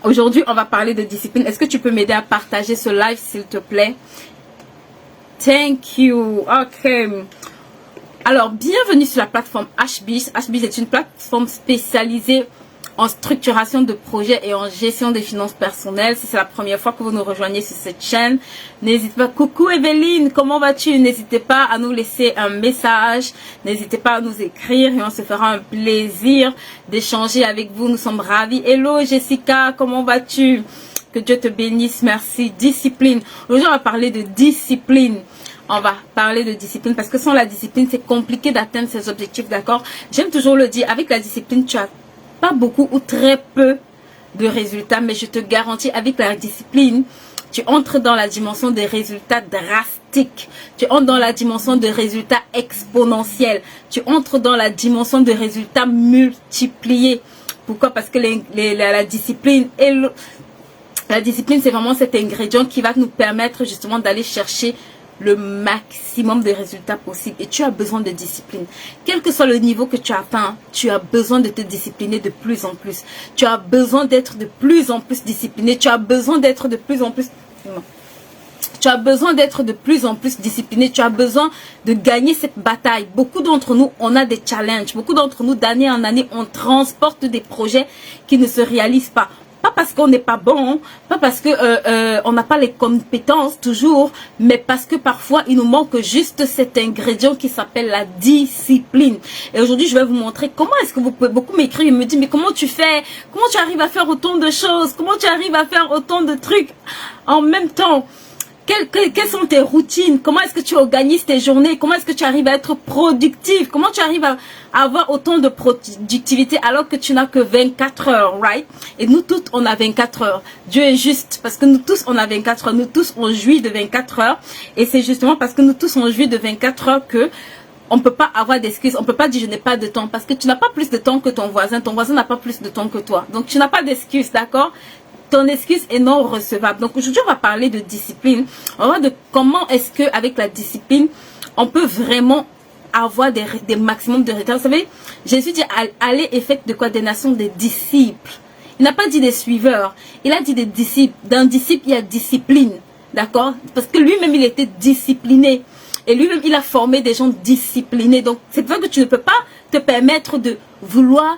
Aujourd'hui, on va parler de discipline. Est-ce que tu peux m'aider à partager ce live, s'il te plaît? Thank you. Ok. Alors, bienvenue sur la plateforme HBiz. HBiz est une plateforme spécialisée en structuration de projets et en gestion des finances personnelles. Si c'est la première fois que vous nous rejoignez sur cette chaîne, n'hésitez pas. Coucou Evelyne, comment vas-tu? N'hésitez pas à nous laisser un message. N'hésitez pas à nous écrire et on se fera un plaisir d'échanger avec vous. Nous sommes ravis. Hello Jessica, comment vas-tu? Que Dieu te bénisse, merci. Discipline. Aujourd'hui, on va parler de discipline. On va parler de discipline parce que sans la discipline, c'est compliqué d'atteindre ses objectifs, d'accord? J'aime toujours le dire, avec la discipline, tu as pas beaucoup ou très peu de résultats, mais je te garantis, avec la discipline, tu entres dans la dimension des résultats drastiques. Tu entres dans la dimension de résultats exponentiels. Tu entres dans la dimension de résultats multipliés. Pourquoi? Parce que la discipline est la discipline, c'est vraiment cet ingrédient qui va nous permettre justement d'aller chercher le maximum de résultats possibles. Et tu as besoin de discipline. Quel que soit le niveau que tu atteins, tu as besoin de te discipliner de plus en plus. Tu as besoin d'être de plus en plus discipliné. Tu as besoin d'être de plus en plus... Tu as besoin d'être de plus en plus discipliné. Tu as besoin de gagner cette bataille. Beaucoup d'entre nous, on a des challenges. Beaucoup d'entre nous, d'année en année, on transporte des projets qui ne se réalisent pas. Pas parce qu'on n'est pas bon, pas parce que on n'a pas les compétences toujours, mais parce que parfois il nous manque juste cet ingrédient qui s'appelle la discipline. Et aujourd'hui, je vais vous montrer comment est-ce que vous pouvez beaucoup m'écrire et me dire mais comment tu fais, comment tu arrives à faire autant de choses, comment tu arrives à faire autant de trucs en même temps. Quelles sont tes routines? Comment est-ce que tu organises tes journées? Comment est-ce que tu arrives à être productif? Comment tu arrives à avoir autant de productivité alors que tu n'as que 24 heures, right? Et nous toutes, on a 24 heures. Dieu est juste parce que nous tous, on a 24 heures. Nous tous, on jouit de 24 heures. Et c'est justement parce que nous tous, on jouit de 24 heures que on ne peut pas avoir d'excuses. On ne peut pas dire je n'ai pas de temps parce que tu n'as pas plus de temps que ton voisin. Ton voisin n'a pas plus de temps que toi. Donc, tu n'as pas d'excuses, d'accord? Ton excuse est non recevable. Donc aujourd'hui, on va parler de discipline. On va voir de comment est-ce que avec la discipline, on peut vraiment avoir des maximums de résultats. Vous savez, Jésus dit allez et faites de quoi? Des nations, des disciples. Il n'a pas dit des suiveurs. Il a dit des disciples. D'un disciple, il y a discipline. D'accord? Parce que lui-même, il était discipliné. Et lui-même, il a formé des gens disciplinés. Donc, c'est vrai que tu ne peux pas te permettre de vouloir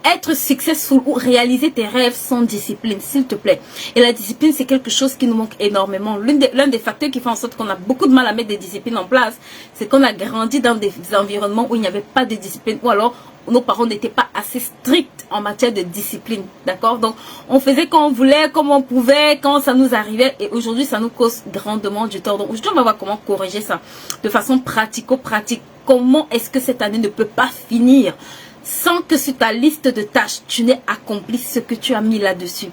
être successful ou réaliser tes rêves sans discipline, s'il te plaît. Et la discipline, c'est quelque chose qui nous manque énormément. L'un des facteurs qui fait en sorte qu'on a beaucoup de mal à mettre des disciplines en place, c'est qu'on a grandi dans des environnements où il n'y avait pas de discipline, ou alors nos parents n'étaient pas assez stricts en matière de discipline, d'accord? Donc, on faisait quand on voulait, comme on pouvait, quand ça nous arrivait, et aujourd'hui, ça nous cause grandement du tort. Donc, aujourd'hui, on va voir comment corriger ça de façon pratico-pratique. Comment est-ce que cette année ne peut pas finir sans que sur ta liste de tâches, tu n'aies accompli ce que tu as mis là-dessus?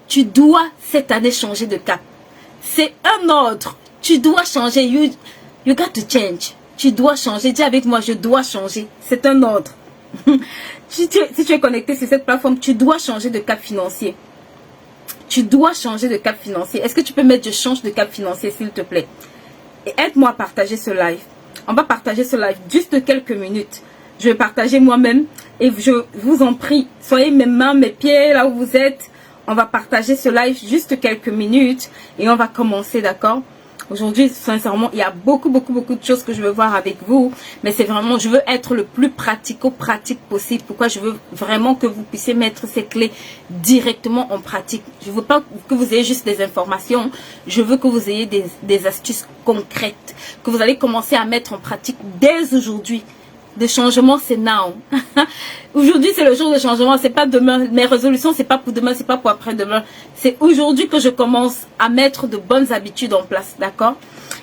Tu dois cette année changer de cap. C'est un ordre. Tu dois changer. You got to change. Tu dois changer. Dis avec moi, je dois changer. C'est un ordre. Si tu es connecté sur cette plateforme, tu dois changer de cap financier. Tu dois changer de cap financier. Est-ce que tu peux mettre je change de cap financier, s'il te plaît? Et aide-moi à partager ce live. On va partager ce live juste quelques minutes. Je vais partager moi-même et je vous en prie, soyez mes mains, mes pieds, là où vous êtes. On va partager ce live juste quelques minutes et on va commencer, d'accord? Aujourd'hui, sincèrement, il y a beaucoup de choses que je veux voir avec vous. Mais c'est vraiment, je veux être le plus pratico-pratique possible. Pourquoi? Je veux vraiment que vous puissiez mettre ces clés directement en pratique. Je veux pas que vous ayez juste des informations. Je veux que vous ayez des astuces concrètes. Que vous allez commencer à mettre en pratique dès aujourd'hui. De changement, c'est now. Aujourd'hui, c'est le jour de changement. C'est pas demain. Mes résolutions, c'est pas pour demain, c'est pas pour après-demain. C'est aujourd'hui que je commence à mettre de bonnes habitudes en place, d'accord?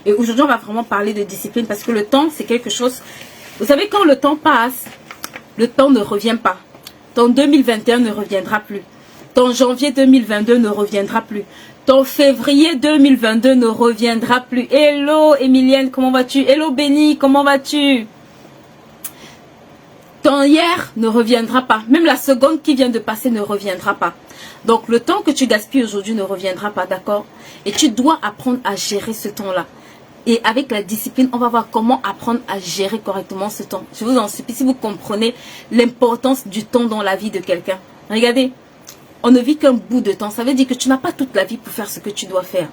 Et aujourd'hui, on va vraiment parler de discipline parce que le temps, c'est quelque chose... Vous savez, quand le temps passe, le temps ne revient pas. Ton 2021 ne reviendra plus. Ton janvier 2022 ne reviendra plus. Ton février 2022 ne reviendra plus. Hello, Emilienne, comment vas-tu? Hello, Benny, comment vas-tu? Ton hier ne reviendra pas. Même la seconde qui vient de passer ne reviendra pas. Donc, le temps que tu gaspilles aujourd'hui ne reviendra pas, d'accord? Et tu dois apprendre à gérer ce temps-là. Et avec la discipline, on va voir comment apprendre à gérer correctement ce temps. Je vous en supplie, si vous comprenez l'importance du temps dans la vie de quelqu'un. Regardez, on ne vit qu'un bout de temps. Ça veut dire que tu n'as pas toute la vie pour faire ce que tu dois faire.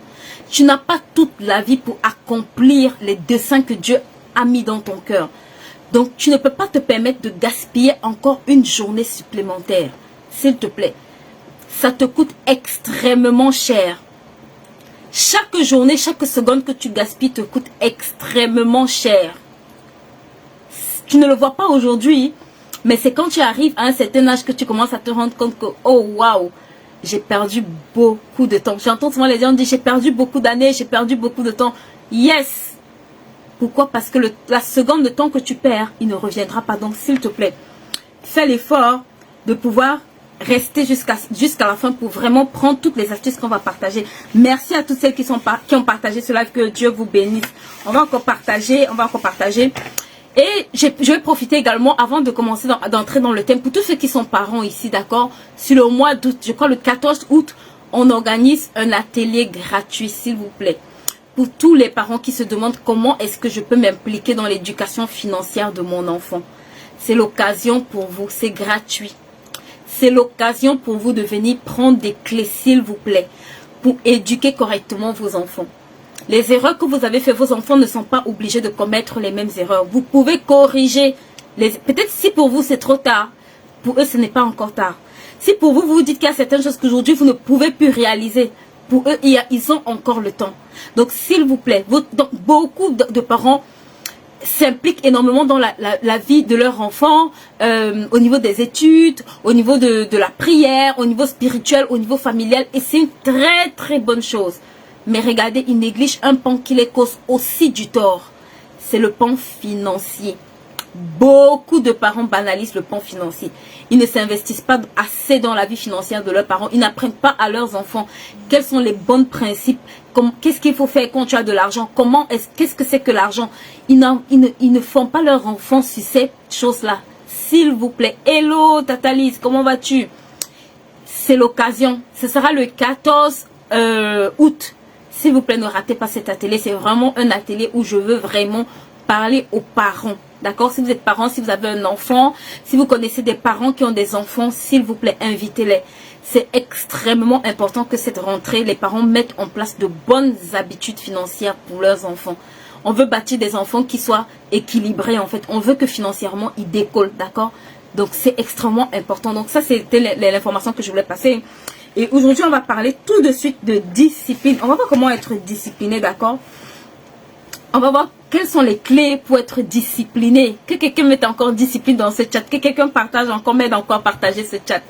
Tu n'as pas toute la vie pour accomplir les desseins que Dieu a mis dans ton cœur. Donc, tu ne peux pas te permettre de gaspiller encore une journée supplémentaire. S'il te plaît. Ça te coûte extrêmement cher. Chaque journée, chaque seconde que tu gaspilles te coûte extrêmement cher. Tu ne le vois pas aujourd'hui, mais c'est quand tu arrives à un certain âge que tu commences à te rendre compte que, oh waouh, j'ai perdu beaucoup de temps. J'entends souvent les gens dire, j'ai perdu beaucoup d'années, j'ai perdu beaucoup de temps. Yes! Pourquoi? Parce que la seconde de temps que tu perds, il ne reviendra pas. Donc, s'il te plaît, fais l'effort de pouvoir rester jusqu'à la fin pour vraiment prendre toutes les astuces qu'on va partager. Merci à toutes celles qui ont partagé ce live. Que Dieu vous bénisse. On va encore partager. Et je vais profiter également, avant de commencer d'entrer dans le thème, pour tous ceux qui sont parents ici, d'accord, sur le mois d'août, je crois le 14 août, on organise un atelier gratuit, s'il vous plaît. Pour tous les parents qui se demandent comment est-ce que je peux m'impliquer dans l'éducation financière de mon enfant. C'est l'occasion pour vous, c'est gratuit. C'est l'occasion pour vous de venir prendre des clés, s'il vous plaît, pour éduquer correctement vos enfants. Les erreurs que vous avez fait, vos enfants ne sont pas obligés de commettre les mêmes erreurs. Vous pouvez corriger. Peut-être si pour vous c'est trop tard, pour eux ce n'est pas encore tard. Si pour vous, vous dites qu'il y a certaines choses qu'aujourd'hui vous ne pouvez plus réaliser, pour eux ils ont encore le temps. Donc s'il vous plaît, beaucoup de parents s'impliquent énormément dans la vie de leur enfant, au niveau des études, au niveau de la prière, au niveau spirituel, au niveau familial. Et c'est une très très bonne chose. Mais regardez, ils négligent un pan qui les cause aussi du tort. C'est le pan financier. Beaucoup de parents banalisent le pan financier. Ils ne s'investissent pas assez dans la vie financière de leurs parents. Ils n'apprennent pas à leurs enfants quels sont les bons principes. Qu'est-ce qu'il faut faire quand tu as de l'argent? Qu'est-ce que c'est que l'argent? Ils ne font pas leurs enfants sur ces choses-là. S'il vous plaît. Hello, Tatalise, comment vas-tu? C'est l'occasion. Ce sera le 14 août. S'il vous plaît, ne ratez pas cet atelier. C'est vraiment un atelier où je veux vraiment parler aux parents. D'accord? Si vous êtes parent, si vous avez un enfant, si vous connaissez des parents qui ont des enfants, s'il vous plaît, invitez-les. C'est extrêmement important que cette rentrée, les parents mettent en place de bonnes habitudes financières pour leurs enfants. On veut bâtir des enfants qui soient équilibrés, en fait. On veut que financièrement, ils décollent. D'accord? Donc, c'est extrêmement important. Donc, ça, c'était l'information que je voulais passer. Et aujourd'hui, on va parler tout de suite de discipline. On va voir comment être discipliné, d'accord? On va voir quelles sont les clés pour être discipliné. Que quelqu'un mette encore discipline dans ce chat. Que quelqu'un partage encore, m'aide encore à partager ce chat.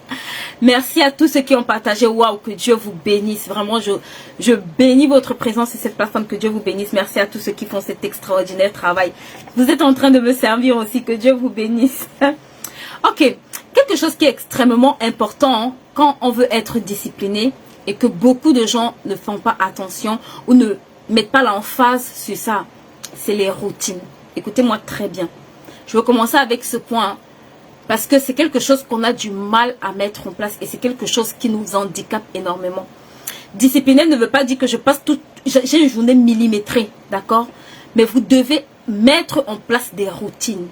Merci à tous ceux qui ont partagé. Waouh, que Dieu vous bénisse. Vraiment, je bénis votre présence sur cette plateforme. Que Dieu vous bénisse. Merci à tous ceux qui font cet extraordinaire travail. Vous êtes en train de me servir aussi. Que Dieu vous bénisse. Ok. Quelque chose qui est extrêmement important quand on veut être discipliné et que beaucoup de gens ne font pas attention ou ne mettent pas l'emphase sur ça, c'est les routines. Écoutez-moi très bien. Je veux commencer avec ce point parce que c'est quelque chose qu'on a du mal à mettre en place et c'est quelque chose qui nous handicape énormément. Discipliner ne veut pas dire que j'ai une journée millimétrée, d'accord? Mais vous devez mettre en place des routines.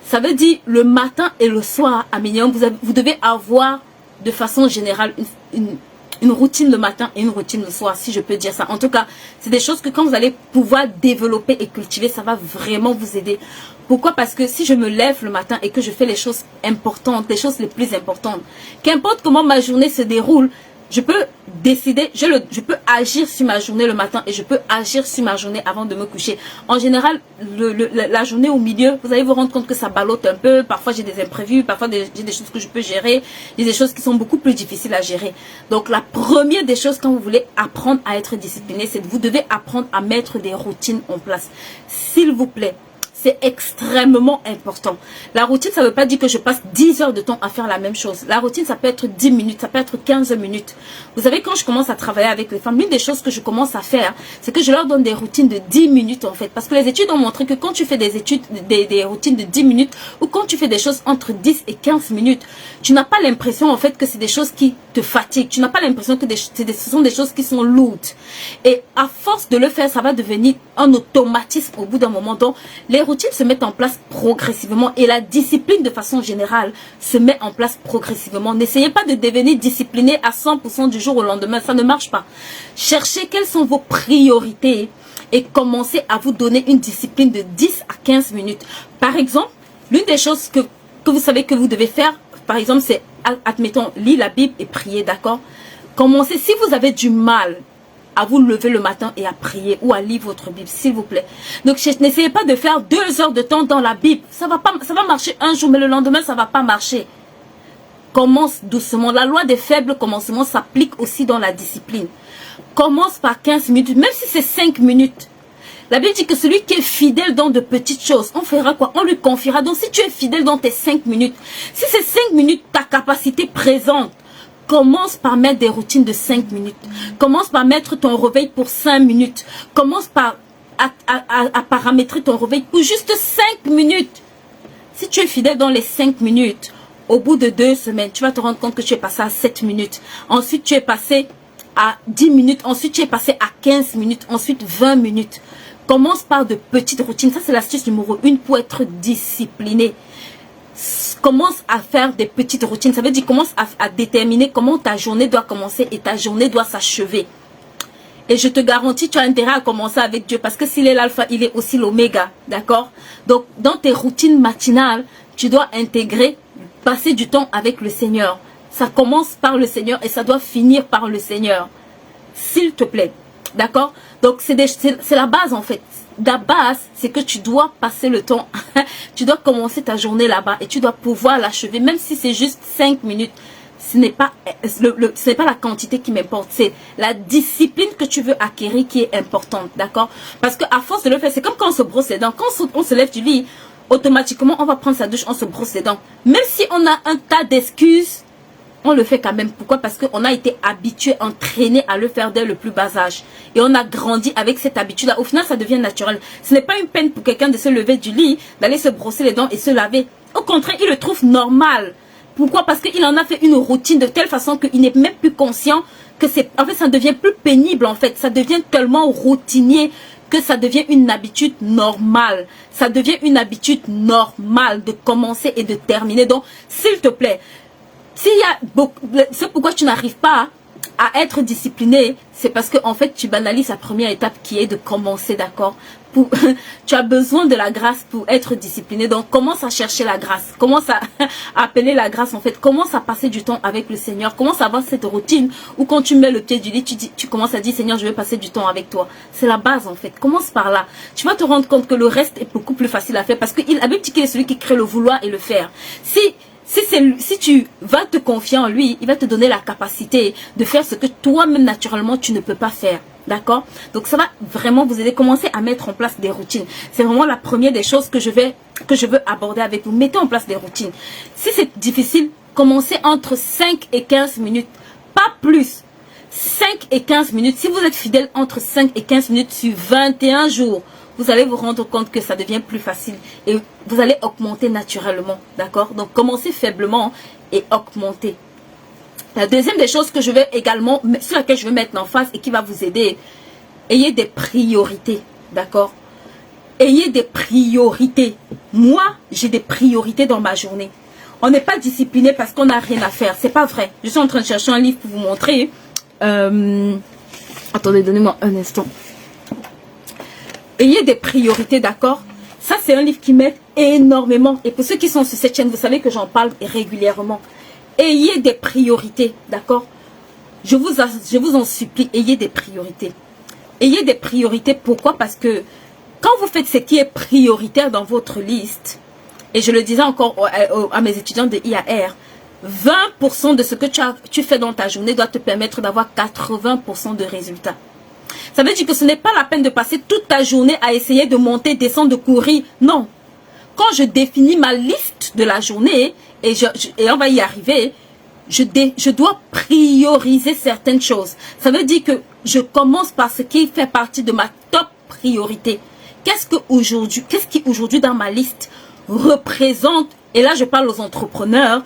Ça veut dire le matin et le soir, à minimum, vous devez avoir de façon générale une routine le matin et une routine le soir, si je peux dire ça. En tout cas, c'est des choses que quand vous allez pouvoir développer et cultiver, ça va vraiment vous aider. Pourquoi? Parce que si je me lève le matin et que je fais les choses importantes, les choses les plus importantes, qu'importe comment ma journée se déroule, je peux décider, je peux agir sur ma journée le matin et je peux agir sur ma journée avant de me coucher. En général, la journée au milieu, vous allez vous rendre compte que ça ballotte un peu. Parfois, j'ai des imprévus, parfois j'ai des choses que je peux gérer. J'ai des choses qui sont beaucoup plus difficiles à gérer. Donc, la première des choses quand vous voulez apprendre à être discipliné, c'est que vous devez apprendre à mettre des routines en place. S'il vous plaît. C'est extrêmement important. La routine, ça ne veut pas dire que je passe 10 heures de temps à faire la même chose. La routine, ça peut être 10 minutes, ça peut être 15 minutes. Vous savez, quand je commence à travailler avec les femmes, l'une des choses que je commence à faire, c'est que je leur donne des routines de 10 minutes en fait. Parce que les études ont montré que quand tu fais des routines de 10 minutes ou quand tu fais des choses entre 10 et 15 minutes, tu n'as pas l'impression en fait que c'est des choses qui te fatiguent. Tu n'as pas l'impression que ce sont des choses qui sont lourdes. Et à force de le faire, ça va devenir un automatisme au bout d'un moment. Donc, les routines routines se mettent en place progressivement et la discipline de façon générale se met en place progressivement. N'essayez pas de devenir discipliné à 100% du jour au lendemain, ça ne marche pas. Cherchez quelles sont vos priorités et commencez à vous donner une discipline de 10 à 15 minutes. Par exemple, l'une des choses que vous savez que vous devez faire, par exemple, c'est, admettons, lire la Bible et prier, d'accord? Commencez, si vous avez du mal à vous lever le matin et à prier ou à lire votre Bible, s'il vous plaît. Donc, n'essayez pas de faire 2 heures de temps dans la Bible. Ça va marcher un jour, mais le lendemain, ça va pas marcher. Commence doucement. La loi des faibles commencements s'applique aussi dans la discipline. Commence par 15 minutes, même si c'est 5 minutes. La Bible dit que celui qui est fidèle dans de petites choses, on fera quoi? On lui confiera. Donc, si tu es fidèle dans tes 5 minutes, si c'est 5 minutes, ta capacité présente, commence par mettre des routines de 5 minutes. Commence par mettre ton réveil pour 5 minutes. Commence par à paramétrer ton réveil pour juste 5 minutes. Si tu es fidèle dans les 5 minutes, au bout de 2 semaines, tu vas te rendre compte que tu es passé à 7 minutes. Ensuite, tu es passé à 10 minutes. Ensuite, tu es passé à 15 minutes. Ensuite, 20 minutes. Commence par de petites routines. Ça, c'est l'astuce numéro 1 pour être discipliné. Commence à faire des petites routines. Ça veut dire commence à déterminer comment ta journée doit commencer et ta journée doit s'achever. Et je te garantis, tu as intérêt à commencer avec Dieu parce que s'il est l'alpha, il est aussi l'oméga. D'accord? Donc, dans tes routines matinales, tu dois intégrer, passer du temps avec le Seigneur. Ça commence par le Seigneur et ça doit finir par le Seigneur. S'il te plaît. D'accord? Donc, c'est la base en fait. La base, c'est que tu dois passer le temps. Tu dois commencer ta journée là-bas et tu dois pouvoir l'achever. Même si c'est juste 5 minutes. Ce n'est pas la quantité qui m'importe. C'est la discipline que tu veux acquérir qui est importante. D'accord? Parce qu'à force de le faire, c'est comme quand on se brosse les dents. Quand on se lève du lit, automatiquement, on va prendre sa douche, on se brosse les dents. Même si on a un tas d'excuses, on le fait quand même. Pourquoi? Parce qu'on a été habitué, entraîné à le faire dès le plus bas âge. Et on a grandi avec cette habitude-là. Au final, ça devient naturel. Ce n'est pas une peine pour quelqu'un de se lever du lit, d'aller se brosser les dents et se laver. Au contraire, il le trouve normal. Pourquoi? Parce qu'il en a fait une routine de telle façon qu'il n'est même plus conscient que c'est... En fait, ça devient plus pénible en fait. Ça devient tellement routinier que ça devient une habitude normale. Ça devient une habitude normale de commencer et de terminer. Donc, s'il te plaît... C'est pourquoi tu n'arrives pas à être discipliné, c'est parce que en fait tu banalises la première étape qui est de commencer, d'accord? Tu as besoin de la grâce pour être discipliné, donc commence à chercher la grâce, commence à appeler la grâce en fait, commence à passer du temps avec le Seigneur, commence à avoir cette routine où quand tu mets le pied du lit, tu commences à dire Seigneur, je vais passer du temps avec toi. C'est la base en fait, commence par là. Tu vas te rendre compte que le reste est beaucoup plus facile à faire parce que la Bible dit qu'il est celui qui crée le vouloir et le faire. Si tu vas te confier en lui, il va te donner la capacité de faire ce que toi-même naturellement tu ne peux pas faire. D'accord? Donc ça va vraiment vous aider. Commencer à mettre en place des routines. C'est vraiment la première des choses que je veux aborder avec vous. Mettez en place des routines. Si c'est difficile, commencez entre 5 et 15 minutes. Pas plus. 5 et 15 minutes. Si vous êtes fidèle entre 5 et 15 minutes sur 21 jours, vous allez vous rendre compte que ça devient plus facile et vous allez augmenter naturellement, d'accord? Donc, commencez faiblement et augmentez. La deuxième des choses que je vais également, sur laquelle je vais mettre en face et qui va vous aider, ayez des priorités, d'accord? Ayez des priorités. Moi, j'ai des priorités dans ma journée. On n'est pas discipliné parce qu'on n'a rien à faire. C'est pas vrai. Je suis en train de chercher un livre pour vous montrer. Attendez, donnez-moi un instant. Ayez des priorités, d'accord? Ça, c'est un livre qui m'aide énormément. Et pour ceux qui sont sur cette chaîne, vous savez que j'en parle régulièrement. Ayez des priorités, d'accord? Je vous en supplie, ayez des priorités. Ayez des priorités, pourquoi? Parce que quand vous faites ce qui est prioritaire dans votre liste, et je le disais encore à mes étudiants de IAR, 20% de ce que tu fais dans ta journée doit te permettre d'avoir 80% de résultats. Ça veut dire que ce n'est pas la peine de passer toute ta journée à essayer de monter, descendre, de courir. Non. Quand je définis ma liste de la journée, et on va y arriver, je dois prioriser certaines choses. Ça veut dire que je commence par ce qui fait partie de ma top priorité. Qu'est-ce qui aujourd'hui dans ma liste représente, et là je parle aux entrepreneurs,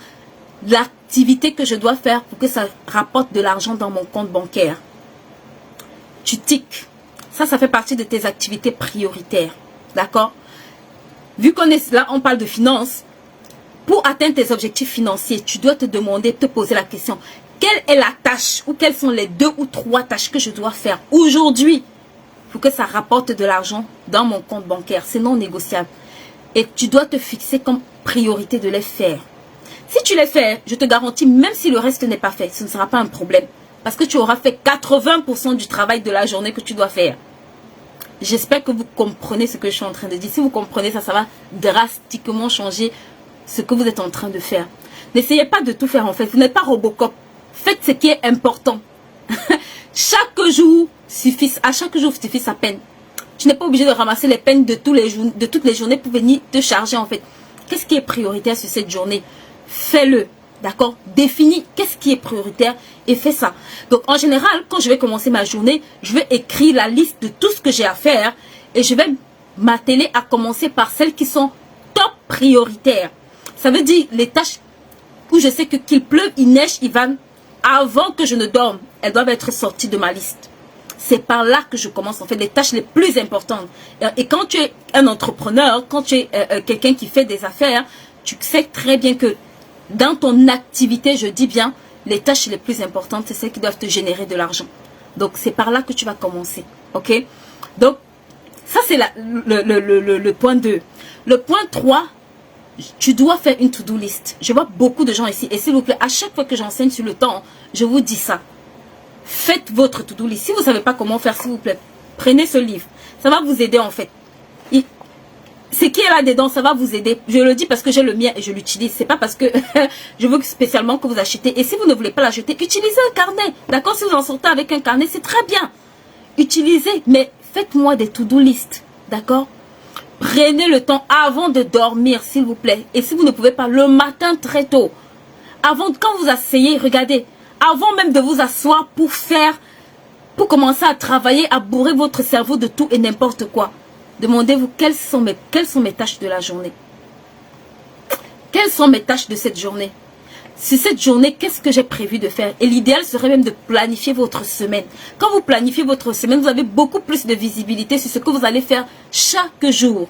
l'activité que je dois faire pour que ça rapporte de l'argent dans mon compte bancaire. Tu tiques. Ça fait partie de tes activités prioritaires. D'accord? vu qu'on est là, on parle de finances, pour atteindre tes objectifs financiers, tu dois te demander, te poser la question, quelle est la tâche ou quelles sont les 2 ou 3 tâches que je dois faire aujourd'hui pour que ça rapporte de l'argent dans mon compte bancaire. C'est non négociable. Et tu dois te fixer comme priorité de les faire. Si tu les fais, je te garantis, même si le reste n'est pas fait, ce ne sera pas un problème. Parce que tu auras fait 80% du travail de la journée que tu dois faire. J'espère que vous comprenez ce que je suis en train de dire. Si vous comprenez ça, ça va drastiquement changer ce que vous êtes en train de faire. N'essayez pas de tout faire en fait. Vous n'êtes pas Robocop. Faites ce qui est important. Chaque jour suffit sa peine. Tu n'es pas obligé de ramasser les peines de toutes les journées pour venir te charger en fait. Qu'est-ce qui est prioritaire sur cette journée? Fais-le. D'accord? Définis qu'est-ce qui est prioritaire et fais ça. Donc en général, quand je vais commencer ma journée, je vais écrire la liste de tout ce que j'ai à faire et je vais m'atteler à commencer par celles qui sont top prioritaires. Ça veut dire les tâches où je sais que qu'il pleuve, il neige, il va, avant que je ne dorme, elles doivent être sorties de ma liste. C'est par là que je commence en fait les tâches les plus importantes. Et quand tu es un entrepreneur, quand tu es quelqu'un qui fait des affaires, tu sais très bien que dans ton activité, je dis bien, les tâches les plus importantes, c'est celles qui doivent te générer de l'argent. Donc, c'est par là que tu vas commencer. OK? Donc, ça, c'est le point 2. Le point 3, tu dois faire une to-do list. Je vois beaucoup de gens ici. Et s'il vous plaît, à chaque fois que j'enseigne sur le temps, je vous dis ça. Faites votre to-do list. Si vous ne savez pas comment faire, s'il vous plaît, prenez ce livre. Ça va vous aider en fait. Ce qui est là-dedans, ça va vous aider. Je le dis parce que j'ai le mien et je l'utilise. C'est pas parce que je veux spécialement que vous achetiez. Et si vous ne voulez pas l'acheter, utilisez un carnet. D'accord? Si vous en sortez avec un carnet, c'est très bien. Utilisez, mais faites-moi des to-do list. D'accord? Prenez le temps avant de dormir, s'il vous plaît. Et si vous ne pouvez pas, le matin très tôt. Quand vous asseyez, regardez. Avant même de vous asseoir pour commencer à travailler, à bourrer votre cerveau de tout et n'importe quoi. Demandez-vous quelles sont mes tâches de la journée. Quelles sont mes tâches de cette journée? Sur cette journée, qu'est-ce que j'ai prévu de faire? Et l'idéal serait même de planifier votre semaine. Quand vous planifiez votre semaine, vous avez beaucoup plus de visibilité sur ce que vous allez faire chaque jour.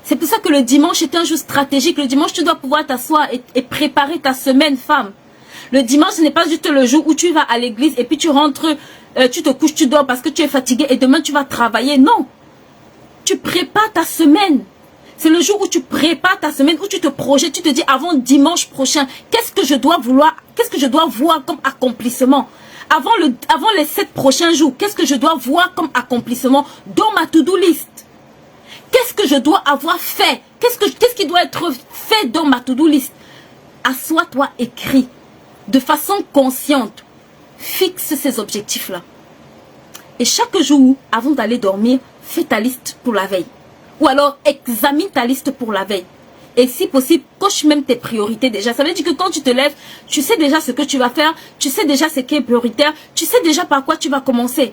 C'est pour ça que le dimanche est un jour stratégique. Le dimanche, tu dois pouvoir t'asseoir et préparer ta semaine, femme. Le dimanche, ce n'est pas juste le jour où tu vas à l'église et puis tu rentres, tu te couches, tu dors parce que tu es fatigué et demain tu vas travailler. Non. Tu prépares ta semaine. C'est le jour où tu prépares ta semaine, où tu te projettes, tu te dis avant dimanche prochain, qu'est-ce que je dois voir comme accomplissement? Avant les 7 prochains jours, qu'est-ce que je dois voir comme accomplissement dans ma to-do list? Qu'est-ce que je dois avoir fait? Qu'est-ce qui doit être fait dans ma to-do list? Assois-toi, écris. De façon consciente, fixe ces objectifs-là. Et chaque jour, avant d'aller dormir, fais ta liste pour la veille. Ou alors, examine ta liste pour la veille. Et si possible, coche même tes priorités déjà. Ça veut dire que quand tu te lèves, tu sais déjà ce que tu vas faire. Tu sais déjà ce qui est prioritaire. Tu sais déjà par quoi tu vas commencer.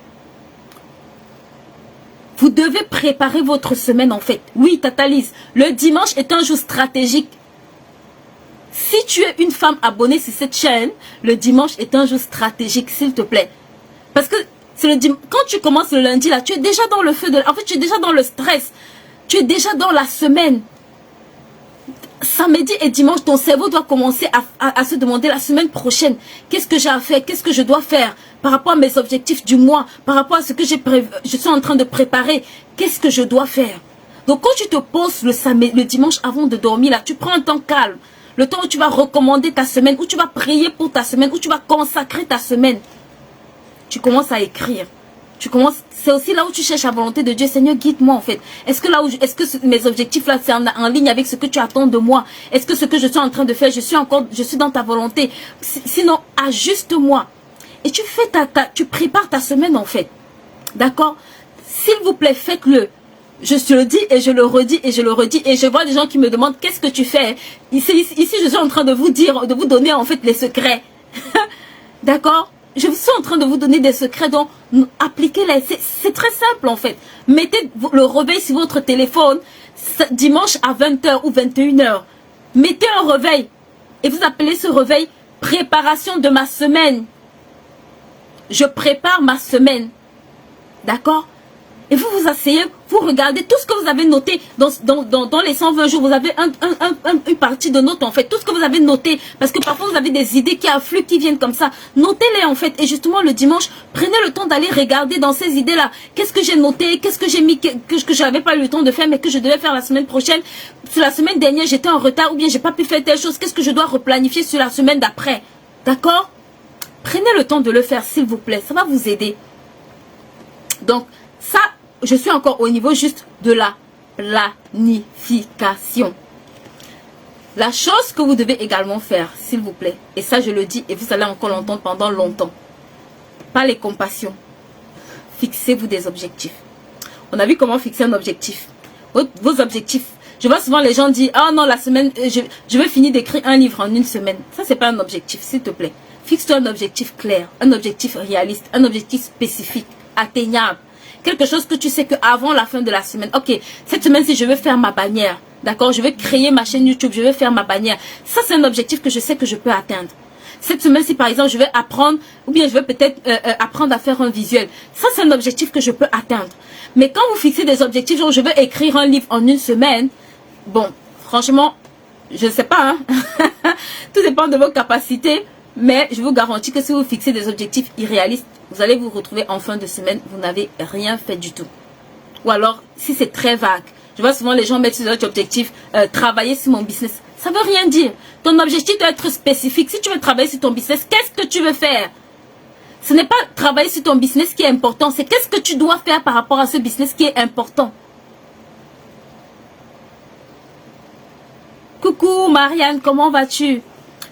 Vous devez préparer votre semaine en fait. Oui, Tata Lise, le dimanche est un jour stratégique. Si tu es une femme abonnée sur cette chaîne, le dimanche est un jour stratégique, s'il te plaît. Parce que quand tu commences le lundi, là, tu es déjà dans le feu en fait, tu es déjà dans le stress. Tu es déjà dans la semaine. Samedi et dimanche, ton cerveau doit commencer à se demander la semaine prochaine. Qu'est-ce que j'ai à faire? Qu'est-ce que je dois faire? Par rapport à mes objectifs du mois, par rapport à ce que je suis en train de préparer. Qu'est-ce que je dois faire? Donc quand tu te poses le dimanche avant de dormir, là, tu prends un temps calme. Le temps où tu vas recommander ta semaine, où tu vas prier pour ta semaine, où tu vas consacrer ta semaine. Tu commences à écrire. C'est aussi là où tu cherches la volonté de Dieu. Seigneur, guide-moi en fait. Est-ce que mes objectifs là, c'est en ligne avec ce que tu attends de moi? Est-ce que ce que je suis en train de faire, je suis dans ta volonté? Sinon, ajuste-moi. Et tu prépares ta semaine en fait. D'accord? S'il vous plaît, faites-le. Je te le dis et je le redis et je le redis. Et je vois des gens qui me demandent qu'est-ce que tu fais. Ici, je suis en train de vous donner en fait les secrets. D'accord? Je suis en train de vous donner des secrets, donc appliquez-les. C'est très simple en fait. Mettez le réveil sur votre téléphone dimanche à 20h ou 21h. Mettez un réveil et vous appelez ce réveil préparation de ma semaine. Je prépare ma semaine. D'accord? et vous vous asseyez, vous regardez tout ce que vous avez noté dans les 120 jours. Vous avez une partie de notes en fait, tout ce que vous avez noté, parce que parfois vous avez des idées qui affluent, qui viennent comme ça. Notez-les en fait, et justement le dimanche, prenez le temps d'aller regarder dans ces idées-là. Qu'est-ce que j'ai noté, qu'est-ce que j'ai mis, que je n'avais pas eu le temps de faire, mais que je devais faire la semaine prochaine. Sur la semaine dernière, j'étais en retard, ou bien j'ai pas pu faire telle chose. Qu'est-ce que je dois replanifier sur la semaine d'après? D'accord? Prenez le temps de le faire, s'il vous plaît. Ça va vous aider. Donc, ça, je suis encore au niveau juste de la planification. La chose que vous devez également faire, s'il vous plaît, et ça je le dis, et vous allez encore l'entendre pendant longtemps, pas les compassions. Fixez-vous des objectifs. On a vu comment fixer un objectif. Vos objectifs. Je vois souvent les gens dire, ah non, la semaine, je vais finir d'écrire un livre en une semaine. Ça, c'est pas un objectif, s'il te plaît. Fixe-toi un objectif clair, un objectif réaliste, un objectif spécifique, atteignable. Quelque chose que tu sais qu'avant la fin de la semaine, ok, cette semaine-ci, je veux faire ma bannière. D'accord, je vais créer ma chaîne YouTube, je vais faire ma bannière. Ça, c'est un objectif que je sais que je peux atteindre. Cette semaine-ci, par exemple, je vais apprendre, ou bien je vais peut-être apprendre à faire un visuel. Ça, c'est un objectif que je peux atteindre. Mais quand vous fixez des objectifs, genre je veux écrire un livre en une semaine, bon, franchement, je ne sais pas, hein. Tout dépend de vos capacités, mais je vous garantis que si vous fixez des objectifs irréalistes, vous allez vous retrouver en fin de semaine, vous n'avez rien fait du tout. Ou alors, si c'est très vague, je vois souvent les gens mettre sur leur objectif, travailler sur mon business. Ça veut rien dire. Ton objectif doit être spécifique. Si tu veux travailler sur ton business, qu'est-ce que tu veux faire? Ce n'est pas travailler sur ton business qui est important, c'est qu'est-ce que tu dois faire par rapport à ce business qui est important. Coucou Marianne, comment vas-tu?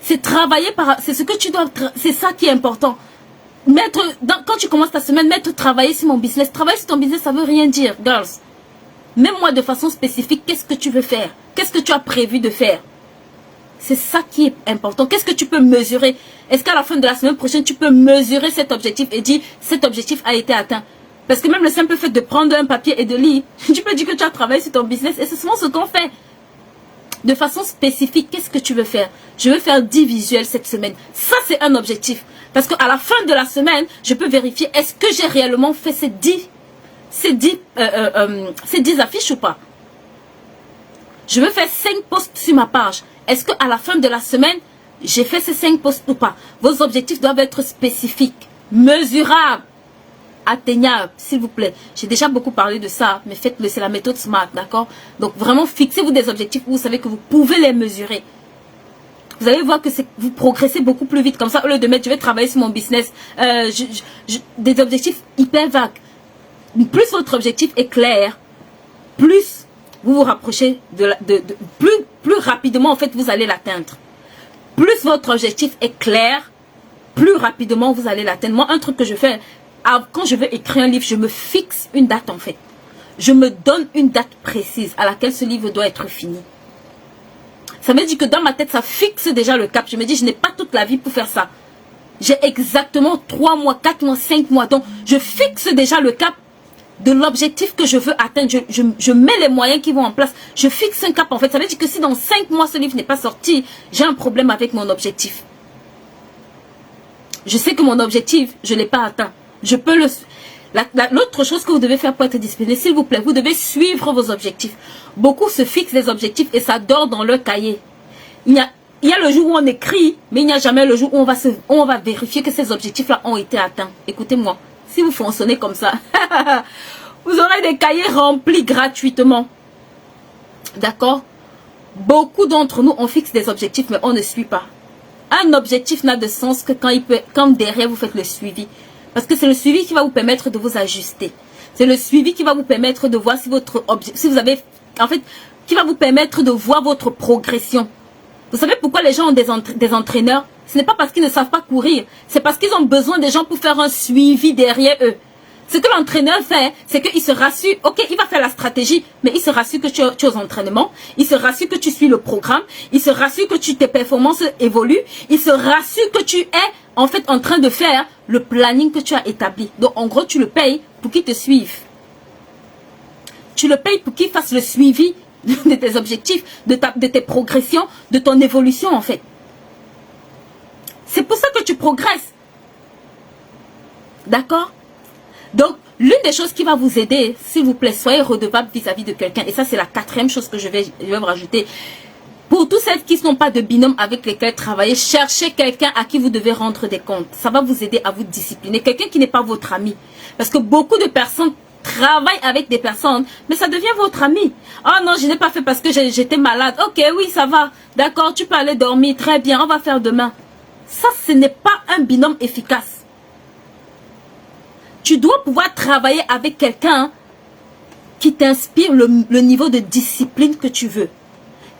C'est travailler c'est ce que tu dois, c'est ça qui est important. Quand tu commences ta semaine, travailler sur mon business. Travailler sur ton business, ça veut rien dire, girls. Même moi de façon spécifique, qu'est-ce que tu veux faire? Qu'est-ce que tu as prévu de faire? C'est ça qui est important. Qu'est-ce que tu peux mesurer? Est-ce qu'à la fin de la semaine prochaine, tu peux mesurer cet objectif et dire, cet objectif a été atteint? Parce que même le simple fait de prendre un papier et de lire, tu peux dire que tu as travaillé sur ton business et c'est souvent ce qu'on fait. De façon spécifique, qu'est-ce que tu veux faire? Je veux faire 10 visuels cette semaine. Ça, c'est un objectif. Parce qu'à la fin de la semaine, je peux vérifier, est-ce que j'ai réellement fait ces 10 affiches ou pas? Je veux faire 5 posts sur ma page. Est-ce qu'à la fin de la semaine, j'ai fait ces 5 posts ou pas? Vos objectifs doivent être spécifiques, mesurables, atteignables, s'il vous plaît. J'ai déjà beaucoup parlé de ça, mais faites-le, c'est la méthode SMART, d'accord? Donc vraiment, fixez-vous des objectifs où vous savez que vous pouvez les mesurer. Vous allez voir que vous progressez beaucoup plus vite. Comme ça, au lieu de mettre, je vais travailler sur mon business, des objectifs hyper vagues. Plus votre objectif est clair, plus vous vous rapprochez plus rapidement, en fait, vous allez l'atteindre. Plus votre objectif est clair, plus rapidement vous allez l'atteindre. Moi, un truc que je fais, quand je veux écrire un livre, je me fixe une date, en fait. Je me donne une date précise à laquelle ce livre doit être fini. Ça veut dire que dans ma tête, ça fixe déjà le cap. Je me dis, je n'ai pas toute la vie pour faire ça. J'ai exactement 3 mois, 4 mois, 5 mois. Donc, je fixe déjà le cap de l'objectif que je veux atteindre. Je mets les moyens qui vont en place. Je fixe un cap, en fait. Ça veut dire que si dans 5 mois, ce livre n'est pas sorti, j'ai un problème avec mon objectif. Je sais que mon objectif, je ne l'ai pas atteint. Je peux le... L'autre chose que vous devez faire pour être disponible, s'il vous plaît, vous devez suivre vos objectifs. Beaucoup se fixent des objectifs et ça dort dans leur cahier. Il y a le jour où on écrit, mais il n'y a jamais le jour où on va vérifier que ces objectifs-là ont été atteints. Écoutez-moi, si vous fonctionnez comme ça, vous aurez des cahiers remplis gratuitement. D'accord? Beaucoup d'entre nous, on fixe des objectifs, mais on ne suit pas. Un objectif n'a de sens que quand derrière vous faites le suivi. Parce que c'est le suivi qui va vous permettre de vous ajuster. C'est le suivi qui va vous permettre de voir si vous avez, en fait, qui va vous permettre de voir votre progression. Vous savez pourquoi les gens ont des entraîneurs? Ce n'est pas parce qu'ils ne savent pas courir. C'est parce qu'ils ont besoin des gens pour faire un suivi derrière eux. Ce que l'entraîneur fait, c'est qu'il se rassure, ok, il va faire la stratégie, mais il se rassure que tu es aux entraînements, il se rassure que tu suis le programme, il se rassure que tes performances évoluent, il se rassure que tu es en fait en train de faire le planning que tu as établi. Donc en gros, tu le payes pour qu'il te suive. Tu le payes pour qu'il fasse le suivi de tes objectifs, de tes progressions, de ton évolution en fait. C'est pour ça que tu progresses. D'accord? Donc, L'une des choses qui va vous aider, s'il vous plaît, soyez redevable vis-à-vis de quelqu'un. Et ça, c'est la quatrième chose que je vais vous rajouter. Pour tous celles qui n'ont pas de binôme avec lesquels travailler, cherchez quelqu'un à qui vous devez rendre des comptes. Ça va vous aider à vous discipliner. Quelqu'un qui n'est pas votre ami. Parce que beaucoup de personnes travaillent avec des personnes, mais ça devient votre ami. Oh non, je n'ai pas fait parce que j'étais malade. Ok, oui, ça va. D'accord, tu peux aller dormir. Très bien, on va faire demain. Ça, ce n'est pas un binôme efficace. Tu dois pouvoir travailler avec quelqu'un qui t'inspire le niveau de discipline que tu veux.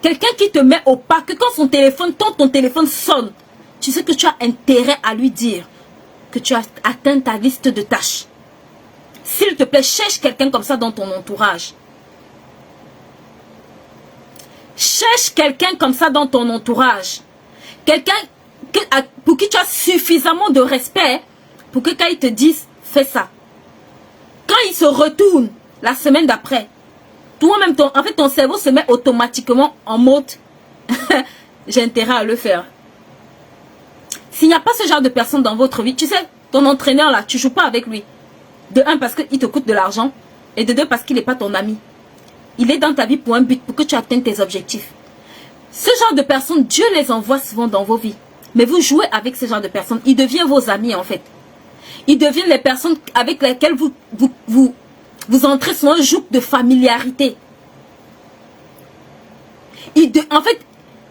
Quelqu'un qui te met au pas, que quand ton téléphone sonne, tu sais que tu as intérêt à lui dire que tu as atteint ta liste de tâches. S'il te plaît, cherche quelqu'un comme ça dans ton entourage. Cherche quelqu'un comme ça dans ton entourage. Quelqu'un pour qui tu as suffisamment de respect pour que quand il te dise, fais ça. Quand il se retourne la semaine d'après, toi-même, en fait, ton cerveau se met automatiquement en mode j'ai intérêt à le faire. S'il n'y a pas ce genre de personne dans votre vie, tu sais, ton entraîneur là, tu ne joues pas avec lui. De un, parce qu'il te coûte de l'argent. Et de deux, parce qu'il n'est pas ton ami. Il est dans ta vie pour un but, pour que tu atteignes tes objectifs. Ce genre de personnes, Dieu les envoie souvent dans vos vies. Mais vous jouez avec ce genre de personnes. Ils deviennent vos amis en fait. Ils deviennent les personnes avec lesquelles vous entrez sur un joug de familiarité. En fait,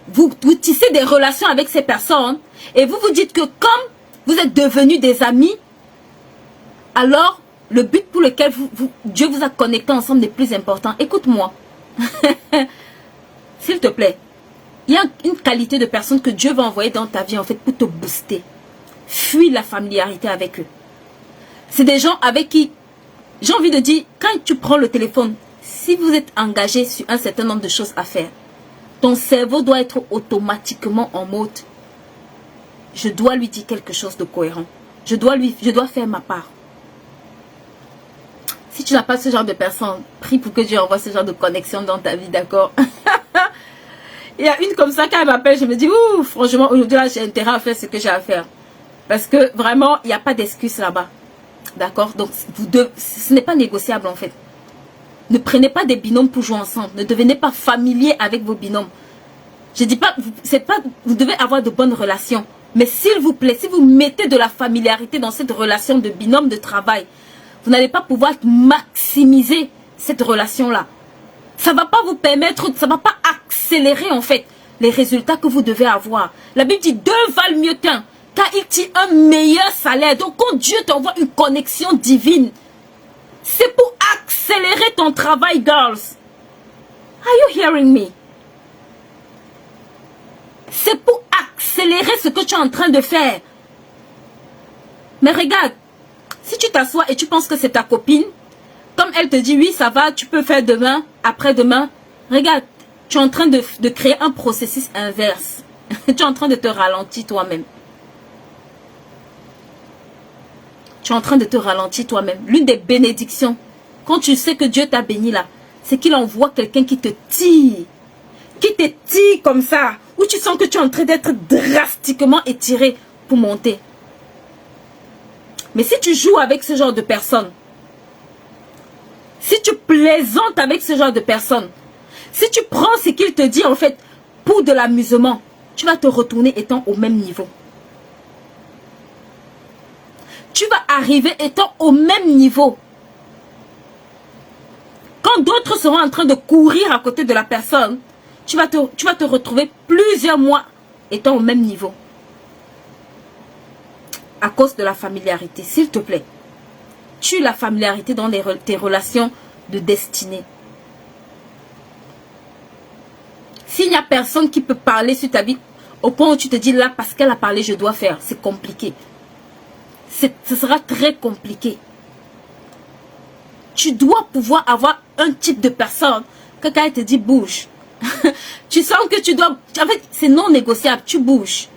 vous tissez des relations avec ces personnes et vous vous dites que comme vous êtes devenus des amis, alors le but pour lequel Dieu vous a connectés ensemble est plus important. Écoute-moi. S'il te plaît. Il y a une qualité de personne que Dieu va envoyer dans ta vie en fait pour te booster. Fuis la familiarité avec eux. C'est des gens avec qui, j'ai envie de dire, quand tu prends le téléphone, si vous êtes engagé sur un certain nombre de choses à faire, ton cerveau doit être automatiquement en mode je dois lui dire quelque chose de cohérent. Je dois faire ma part. Si tu n'as pas ce genre de personne, prie pour que Dieu envoie ce genre de connexion dans ta vie, d'accord? Il y a une comme ça, quand elle m'appelle, je me dis, ouh, franchement, aujourd'hui, là, j'ai intérêt à faire ce que j'ai à faire. Parce que vraiment, il n'y a pas d'excuse là-bas. D'accord? Donc, ce n'est pas négociable, en fait. Ne prenez pas des binômes pour jouer ensemble. Ne devenez pas familier avec vos binômes. Je dis pas, vous devez avoir de bonnes relations. Mais s'il vous plaît, si vous mettez de la familiarité dans cette relation de binôme de travail, vous n'allez pas pouvoir maximiser cette relation-là. Ça ne va pas vous permettre, ça ne va pas accélérer en fait les résultats que vous devez avoir. La Bible dit 2 valent mieux qu'un, car il tire un meilleur salaire. Donc quand Dieu t'envoie une connexion divine, c'est pour accélérer ton travail, girls. Are you hearing me? C'est pour accélérer ce que tu es en train de faire. Mais regarde, si tu t'assois et tu penses que c'est ta copine, comme elle te dit oui ça va, tu peux faire demain, après-demain, regarde, tu es en train de créer un processus inverse. Tu es en train de te ralentir toi-même. Tu es en train de te ralentir toi-même. L'une des bénédictions, quand tu sais que Dieu t'a béni là, c'est qu'il envoie quelqu'un qui te tire. Qui te tire comme ça. Où tu sens que tu es en train d'être drastiquement étiré pour monter. Mais si tu joues avec ce genre de personnes, si tu plaisantes avec ce genre de personnes, si tu prends ce qu'il te dit en fait pour de l'amusement, tu vas te retourner étant au même niveau. Tu vas arriver étant au même niveau. Quand d'autres seront en train de courir à côté de la personne, tu vas te retrouver plusieurs mois étant au même niveau. À cause de la familiarité, s'il te plaît. Tue la familiarité dans tes relations de destinée. S'il n'y a personne qui peut parler sur ta vie, au point où tu te dis là, parce qu'elle a parlé, je dois faire, c'est compliqué. Ce sera très compliqué. Tu dois pouvoir avoir un type de personne que quand elle te dit bouge, tu sens que tu dois... En fait, c'est non négociable, tu bouges.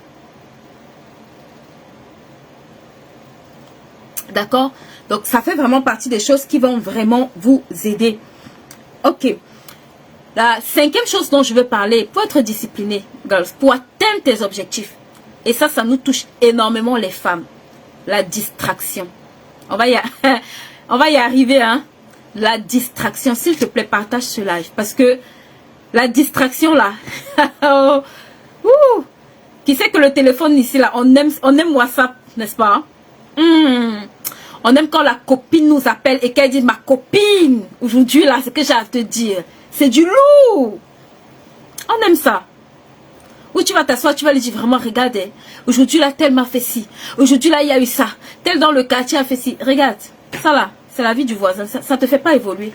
D'accord? Donc, ça fait vraiment partie des choses qui vont vraiment vous aider. Ok. La 5e chose dont je veux parler, pour être discipliné, girls, pour atteindre tes objectifs, et ça nous touche énormément les femmes, la distraction. On va y aller. On va y arriver, hein. La distraction, s'il te plaît, partage ce live. Parce que la distraction, là. Qui sait que le téléphone ici, là, on aime WhatsApp, n'est-ce pas? On aime quand la copine nous appelle et qu'elle dit, ma copine, aujourd'hui, là, ce que j'ai à te dire, c'est du lourd. On aime ça. Où tu vas t'asseoir, tu vas lui dire vraiment, regarde, aujourd'hui là, tel m'a fait ci. Aujourd'hui là, il y a eu ça. Tel dans le quartier a fait ci. Regarde, ça là, c'est la vie du voisin. Ça ne te fait pas évoluer.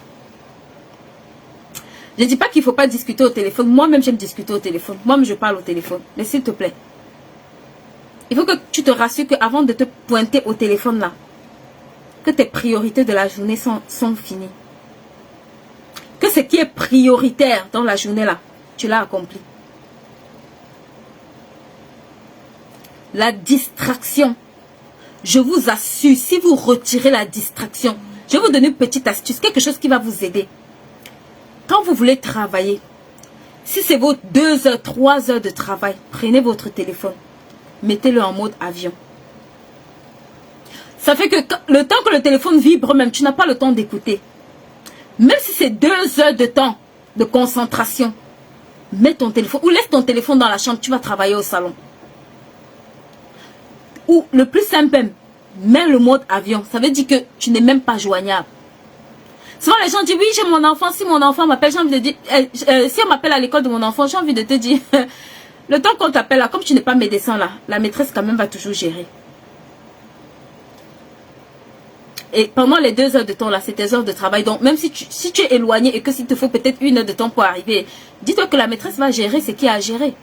Je ne dis pas qu'il ne faut pas discuter au téléphone. Moi-même, j'aime discuter au téléphone. Moi-même, je parle au téléphone. Mais s'il te plaît, il faut que tu te rassures qu'avant de te pointer au téléphone là, que tes priorités de la journée sont finies. Que ce qui est prioritaire dans la journée là, tu l'as accompli. La distraction. Je vous assure, si vous retirez la distraction, je vais vous donner une petite astuce, quelque chose qui va vous aider. Quand vous voulez travailler, si c'est vos 2 heures, 3 heures de travail, prenez votre téléphone, mettez-le en mode avion. Ça fait que le temps que le téléphone vibre même, tu n'as pas le temps d'écouter. Même si c'est 2 heures de temps de concentration, mets ton téléphone ou laisse ton téléphone dans la chambre, tu vas travailler au salon. Ou le plus simple, mets le mode avion. Ça veut dire que tu n'es même pas joignable. Souvent les gens disent, oui, j'ai mon enfant. Si mon enfant m'appelle, j'ai envie de dire, si on m'appelle à l'école de mon enfant, j'ai envie de te dire, le temps qu'on t'appelle là, comme tu n'es pas médecin là, la maîtresse quand même va toujours gérer. Et pendant les 2 heures de temps là, c'est tes heures de travail. Donc même si tu es éloigné et que s'il te faut peut-être 1 heure de temps pour arriver, dis-toi que la maîtresse va gérer ce qu'il y a à gérer.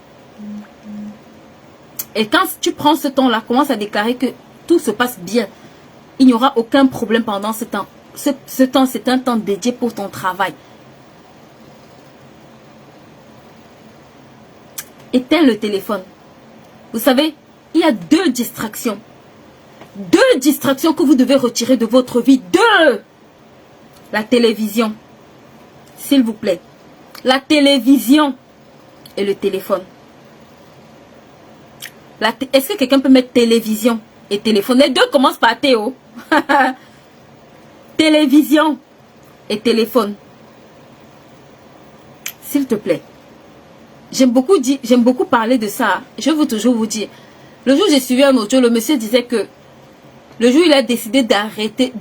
Et quand tu prends ce temps-là, commence à déclarer que tout se passe bien. Il n'y aura aucun problème pendant ce temps. Ce temps, c'est un temps dédié pour ton travail. Éteins le téléphone. Vous savez, il y a 2 distractions. 2 distractions que vous devez retirer de votre vie. 2. La télévision. S'il vous plaît. La télévision et le téléphone. Est-ce que quelqu'un peut mettre télévision et téléphone? Les 2 commencent par Théo. Télévision et téléphone. S'il te plaît. J'aime beaucoup parler de ça. Je veux toujours vous dire. Le jour où j'ai suivi un audio, le monsieur disait que le jour où il a décidé d'arrêter,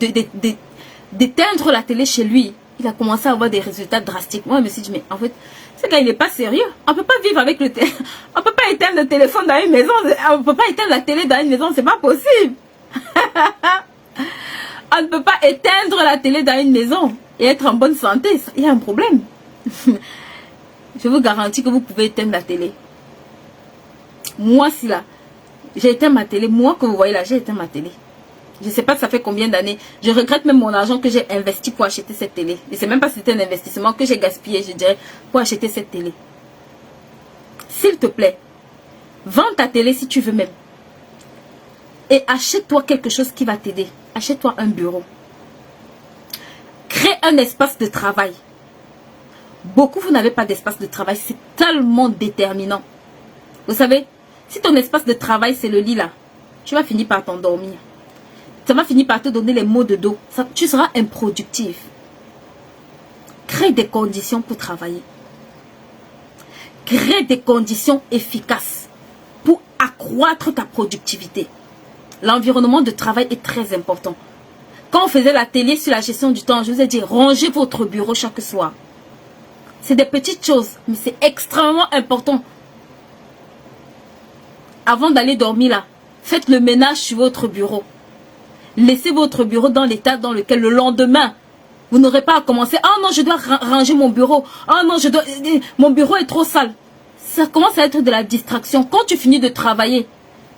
d'éteindre la télé chez lui, il a commencé à avoir des résultats drastiques. Moi, je me suis dit, mais en fait, ce gars, il n'est pas sérieux. On ne peut pas vivre avec le téléphone. On ne peut pas éteindre le téléphone dans une maison. On ne peut pas éteindre la télé dans une maison. C'est pas possible. On ne peut pas éteindre la télé dans une maison et être en bonne santé. Il y a un problème. Je vous garantis que vous pouvez éteindre la télé. Moi, si là, j'ai éteint ma télé. Moi, que vous voyez là, j'ai éteint ma télé. Je ne sais pas ça fait combien d'années. Je regrette même mon argent que j'ai investi pour acheter cette télé. Je ne sais même pas si c'était un investissement que j'ai gaspillé, je dirais, pour acheter cette télé. S'il te plaît, vends ta télé si tu veux même. Et achète-toi quelque chose qui va t'aider. Achète-toi un bureau. Crée un espace de travail. Beaucoup, vous n'avez pas d'espace de travail. C'est tellement déterminant. Vous savez, si ton espace de travail, c'est le lit là, tu vas finir par t'endormir. Ça va finir par te donner les maux de dos. Tu seras improductif. Crée des conditions pour travailler. Crée des conditions efficaces pour accroître ta productivité. L'environnement de travail est très important. Quand on faisait l'atelier sur la gestion du temps, je vous ai dit, rangez votre bureau chaque soir. C'est des petites choses, mais c'est extrêmement important. Avant d'aller dormir là, faites le ménage sur votre bureau. Laissez votre bureau dans l'état dans lequel le lendemain, vous n'aurez pas à commencer. Ah non, je dois ranger mon bureau. Ah non, mon bureau est trop sale. Ça commence à être de la distraction. Quand tu finis de travailler,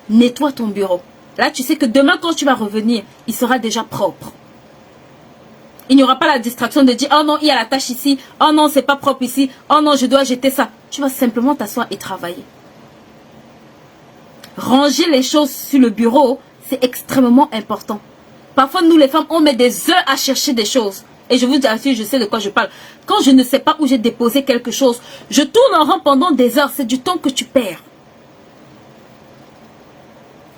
nettoie ton bureau. Là, tu sais que demain, quand tu vas revenir, il sera déjà propre. Il n'y aura pas la distraction de dire, oh non, il y a la tâche ici. Oh non, c'est pas propre ici. Oh non, je dois jeter ça. Tu vas simplement t'asseoir et travailler. Ranger les choses sur le bureau, c'est extrêmement important. Parfois, nous les femmes, on met des heures à chercher des choses. Et je vous assure, je sais de quoi je parle. Quand je ne sais pas où j'ai déposé quelque chose, je tourne en rond pendant des heures. C'est du temps que tu perds.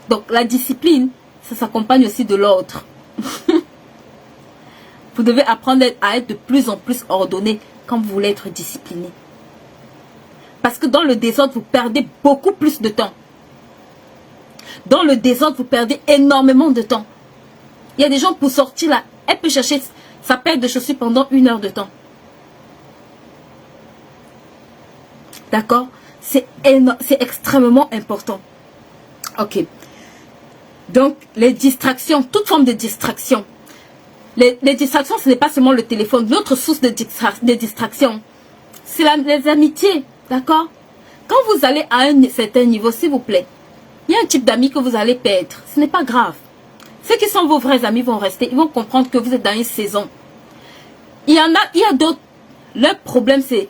Donc, la discipline, ça s'accompagne aussi de l'ordre. Vous devez apprendre à être de plus en plus ordonné quand vous voulez être discipliné. Parce que dans le désordre, vous perdez beaucoup plus de temps. Dans le désordre, vous perdez énormément de temps. Il y a des gens pour sortir là, elle peut chercher sa paire de chaussures pendant 1 heure de temps. D'accord? C'est extrêmement important. Ok. Donc, les distractions, toute forme de distraction. Les distractions, ce n'est pas seulement le téléphone. L'autre source de distraction, c'est les amitiés. D'accord? Quand vous allez à un certain niveau, s'il vous plaît, il y a un type d'amis que vous allez perdre. Ce n'est pas grave. Ceux qui sont vos vrais amis vont rester. Ils vont comprendre que vous êtes dans une saison. Il y a d'autres. Le problème, c'est,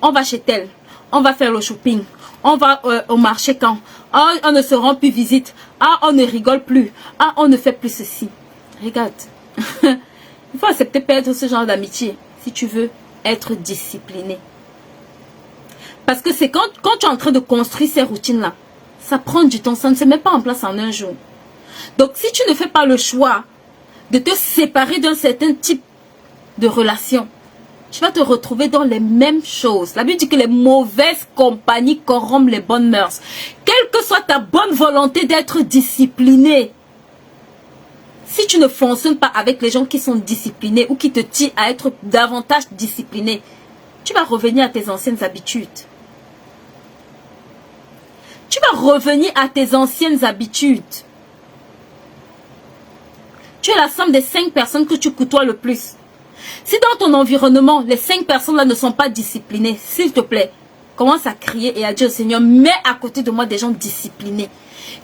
on va chez tel. On va faire le shopping. On va au marché quand. Ah, on ne se rend plus visite. Ah, on ne rigole plus. Ah, on ne fait plus ceci. Regarde. Il faut accepter perdre ce genre d'amitié si tu veux être discipliné. Parce que c'est quand tu es en train de construire ces routines-là, ça prend du temps. Ça ne se met pas en place en un jour. Donc, si tu ne fais pas le choix de te séparer d'un certain type de relation, tu vas te retrouver dans les mêmes choses. La Bible dit que les mauvaises compagnies corrompent les bonnes mœurs. Quelle que soit ta bonne volonté d'être discipliné, si tu ne fonctionnes pas avec les gens qui sont disciplinés ou qui te tirent à être davantage discipliné, tu vas revenir à tes anciennes habitudes. Tu vas revenir à tes anciennes habitudes. Tu es la somme des 5 personnes que tu côtoies le plus. Si dans ton environnement, les 5 personnes-là ne sont pas disciplinées, s'il te plaît, commence à crier et à dire au Seigneur, mets à côté de moi des gens disciplinés,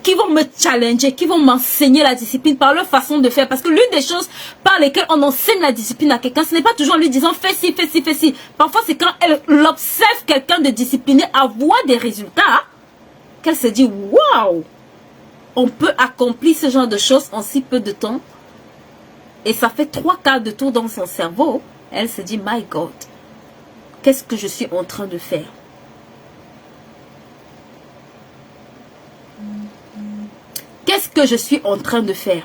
qui vont me challenger, qui vont m'enseigner la discipline par leur façon de faire. Parce que l'une des choses par lesquelles on enseigne la discipline à quelqu'un, ce n'est pas toujours en lui disant, fais ci, fais ci, fais ci. Parfois, c'est quand elle observe quelqu'un de discipliné avoir des résultats, qu'elle se dit, waouh, on peut accomplir ce genre de choses en si peu de temps. Et ça fait 3/4 de tour dans son cerveau. Elle se dit, my God, qu'est-ce que je suis en train de faire? Qu'est-ce que je suis en train de faire?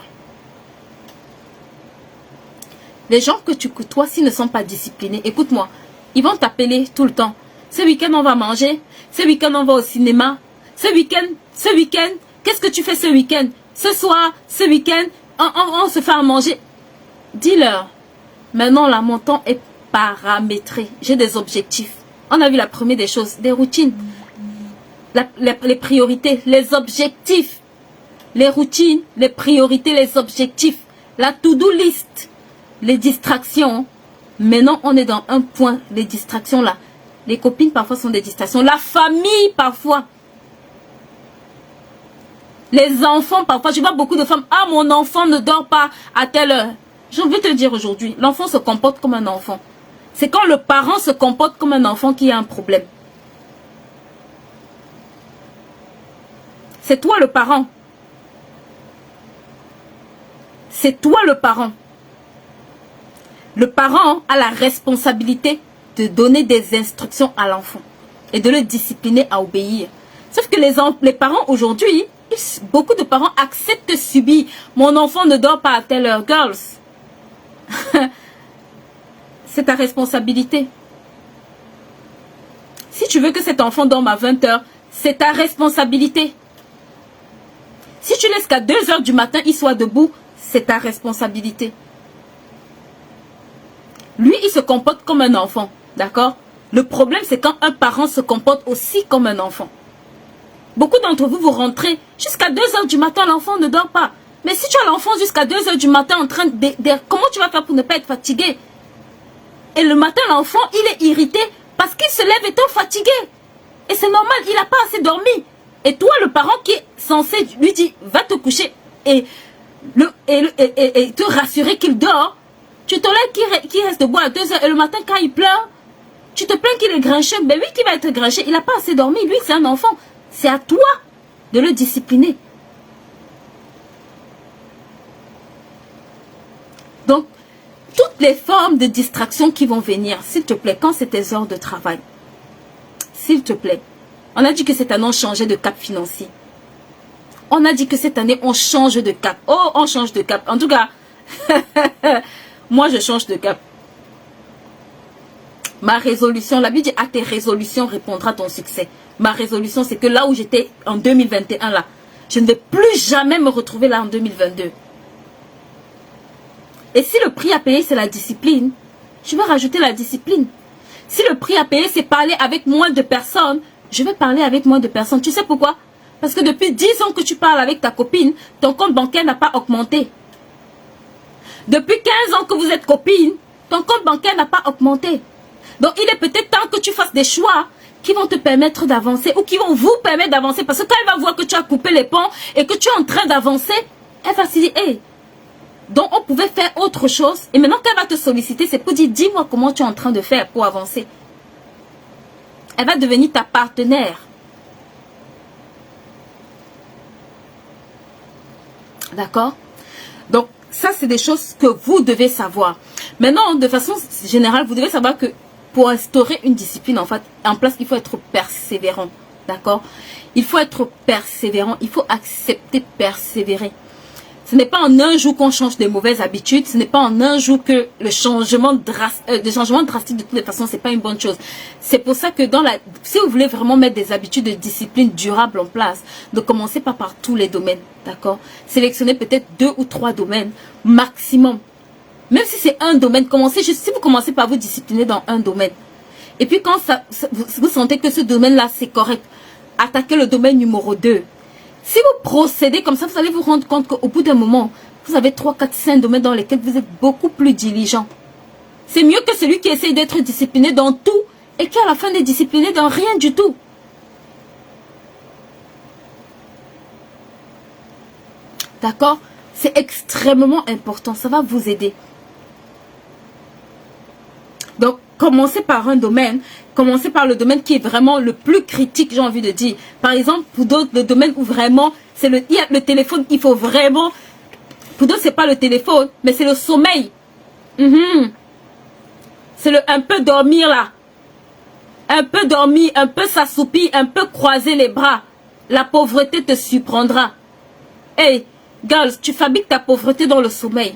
Les gens que tu côtoies, s'ils ne sont pas disciplinés, écoute-moi, ils vont t'appeler tout le temps. Ce week-end, on va manger. Ce week-end, on va au cinéma. Ce week-end, qu'est-ce que tu fais ce week-end? Ce soir, ce week-end, on se fait à manger. Dis-leur, maintenant là, mon temps est paramétré. J'ai des objectifs. On a vu la première des choses, des routines. Les priorités, les objectifs. Les routines, les priorités, les objectifs. La to-do list. Les distractions. Maintenant, on est dans un point. Les distractions là. Les copines parfois sont des distractions. La famille parfois. Les enfants parfois. Je vois beaucoup de femmes. Ah, mon enfant ne dort pas à telle heure. Je veux te dire aujourd'hui, l'enfant se comporte comme un enfant. C'est quand le parent se comporte comme un enfant qu'il y a un problème. C'est toi le parent. C'est toi le parent. Le parent a la responsabilité de donner des instructions à l'enfant et de le discipliner à obéir. Sauf que les parents aujourd'hui, beaucoup de parents acceptent de subir. Mon enfant ne dort pas à telle heure. Girls, c'est ta responsabilité. Si tu veux que cet enfant dorme à 20 h, c'est ta responsabilité. Si tu laisses qu'à 2 h du matin, il soit debout, c'est ta responsabilité. Lui, il se comporte comme un enfant, d'accord? Le problème, c'est quand un parent se comporte aussi comme un enfant. Beaucoup d'entre vous, vous rentrez jusqu'à 2 h du matin, l'enfant ne dort pas. Mais si tu as l'enfant jusqu'à 2 h du matin en train de... Comment tu vas faire pour ne pas être fatigué? Et le matin, l'enfant, il est irrité parce qu'il se lève étant fatigué. Et c'est normal, il n'a pas assez dormi. Et toi, le parent qui est censé lui dire, va te coucher et te rassurer qu'il dort, tu te lèves qu'il reste debout à 2 h et le matin, quand il pleure, tu te plains qu'il est grincheux. Mais oui, qu'il va être grincheux, il n'a pas assez dormi. Lui, c'est un enfant. C'est à toi de le discipliner. Donc, toutes les formes de distraction qui vont venir, s'il te plaît, quand c'est tes heures de travail, s'il te plaît, on a dit que cette année, on changeait de cap financier. On a dit que cette année, on change de cap. Oh, on change de cap. En tout cas, moi je change de cap. Ma résolution, la Bible dit à tes résolutions répondra ton succès. Ma résolution, c'est que là où j'étais en 2021 là, je ne vais plus jamais me retrouver là en 2022. Et si le prix à payer c'est la discipline, je vais rajouter la discipline. Si le prix à payer c'est parler avec moins de personnes, je vais parler avec moins de personnes. Tu sais pourquoi? Parce que depuis 10 ans que tu parles avec ta copine, ton compte bancaire n'a pas augmenté. Depuis 15 ans que vous êtes copine, ton compte bancaire n'a pas augmenté. Donc il est peut-être temps que tu fasses des choix qui vont te permettre d'avancer ou qui vont vous permettre d'avancer. Parce que quand elle va voir que tu as coupé les ponts et que tu es en train d'avancer, elle va se dire, hey, donc on pouvait faire autre chose. Et maintenant qu'elle va te solliciter, c'est pour dire, dis-moi comment tu es en train de faire pour avancer. Elle va devenir ta partenaire. D'accord? Donc, ça, c'est des choses que vous devez savoir. Maintenant, de façon générale, vous devez savoir que pour instaurer une discipline en place, il faut être persévérant. D'accord? Il faut être persévérant. Il faut accepter de persévérer. Ce n'est pas en un jour qu'on change de mauvaises habitudes. Ce n'est pas en un jour que le changement drastique de toutes les façons, c'est pas une bonne chose. C'est pour ça que si vous voulez vraiment mettre des habitudes de discipline durables en place, ne commencez pas par tous les domaines. D'accord? Sélectionnez peut-être 2 ou 3 domaines maximum. Même si c'est un domaine, commencez juste, si vous commencez par vous discipliner dans un domaine. Et puis quand vous sentez que ce domaine-là, c'est correct, attaquez le domaine numéro 2. Si vous procédez comme ça, vous allez vous rendre compte qu'au bout d'un moment, vous avez 3, 4, 5 domaines dans lesquels vous êtes beaucoup plus diligent. C'est mieux que celui qui essaye d'être discipliné dans tout et qui à la fin n'est discipliné dans rien du tout. D'accord? C'est extrêmement important. Ça va vous aider. Donc, commencez par un domaine. Commencez par le domaine qui est vraiment le plus critique, j'ai envie de dire. Par exemple, pour d'autres, le domaine où vraiment, il y a le téléphone, il faut vraiment... Pour d'autres, c'est pas le téléphone, mais c'est le sommeil. C'est le un peu dormir là. Un peu dormir, un peu s'assoupir, un peu croiser les bras. La pauvreté te surprendra. Hey, girls, tu fabriques ta pauvreté dans le sommeil.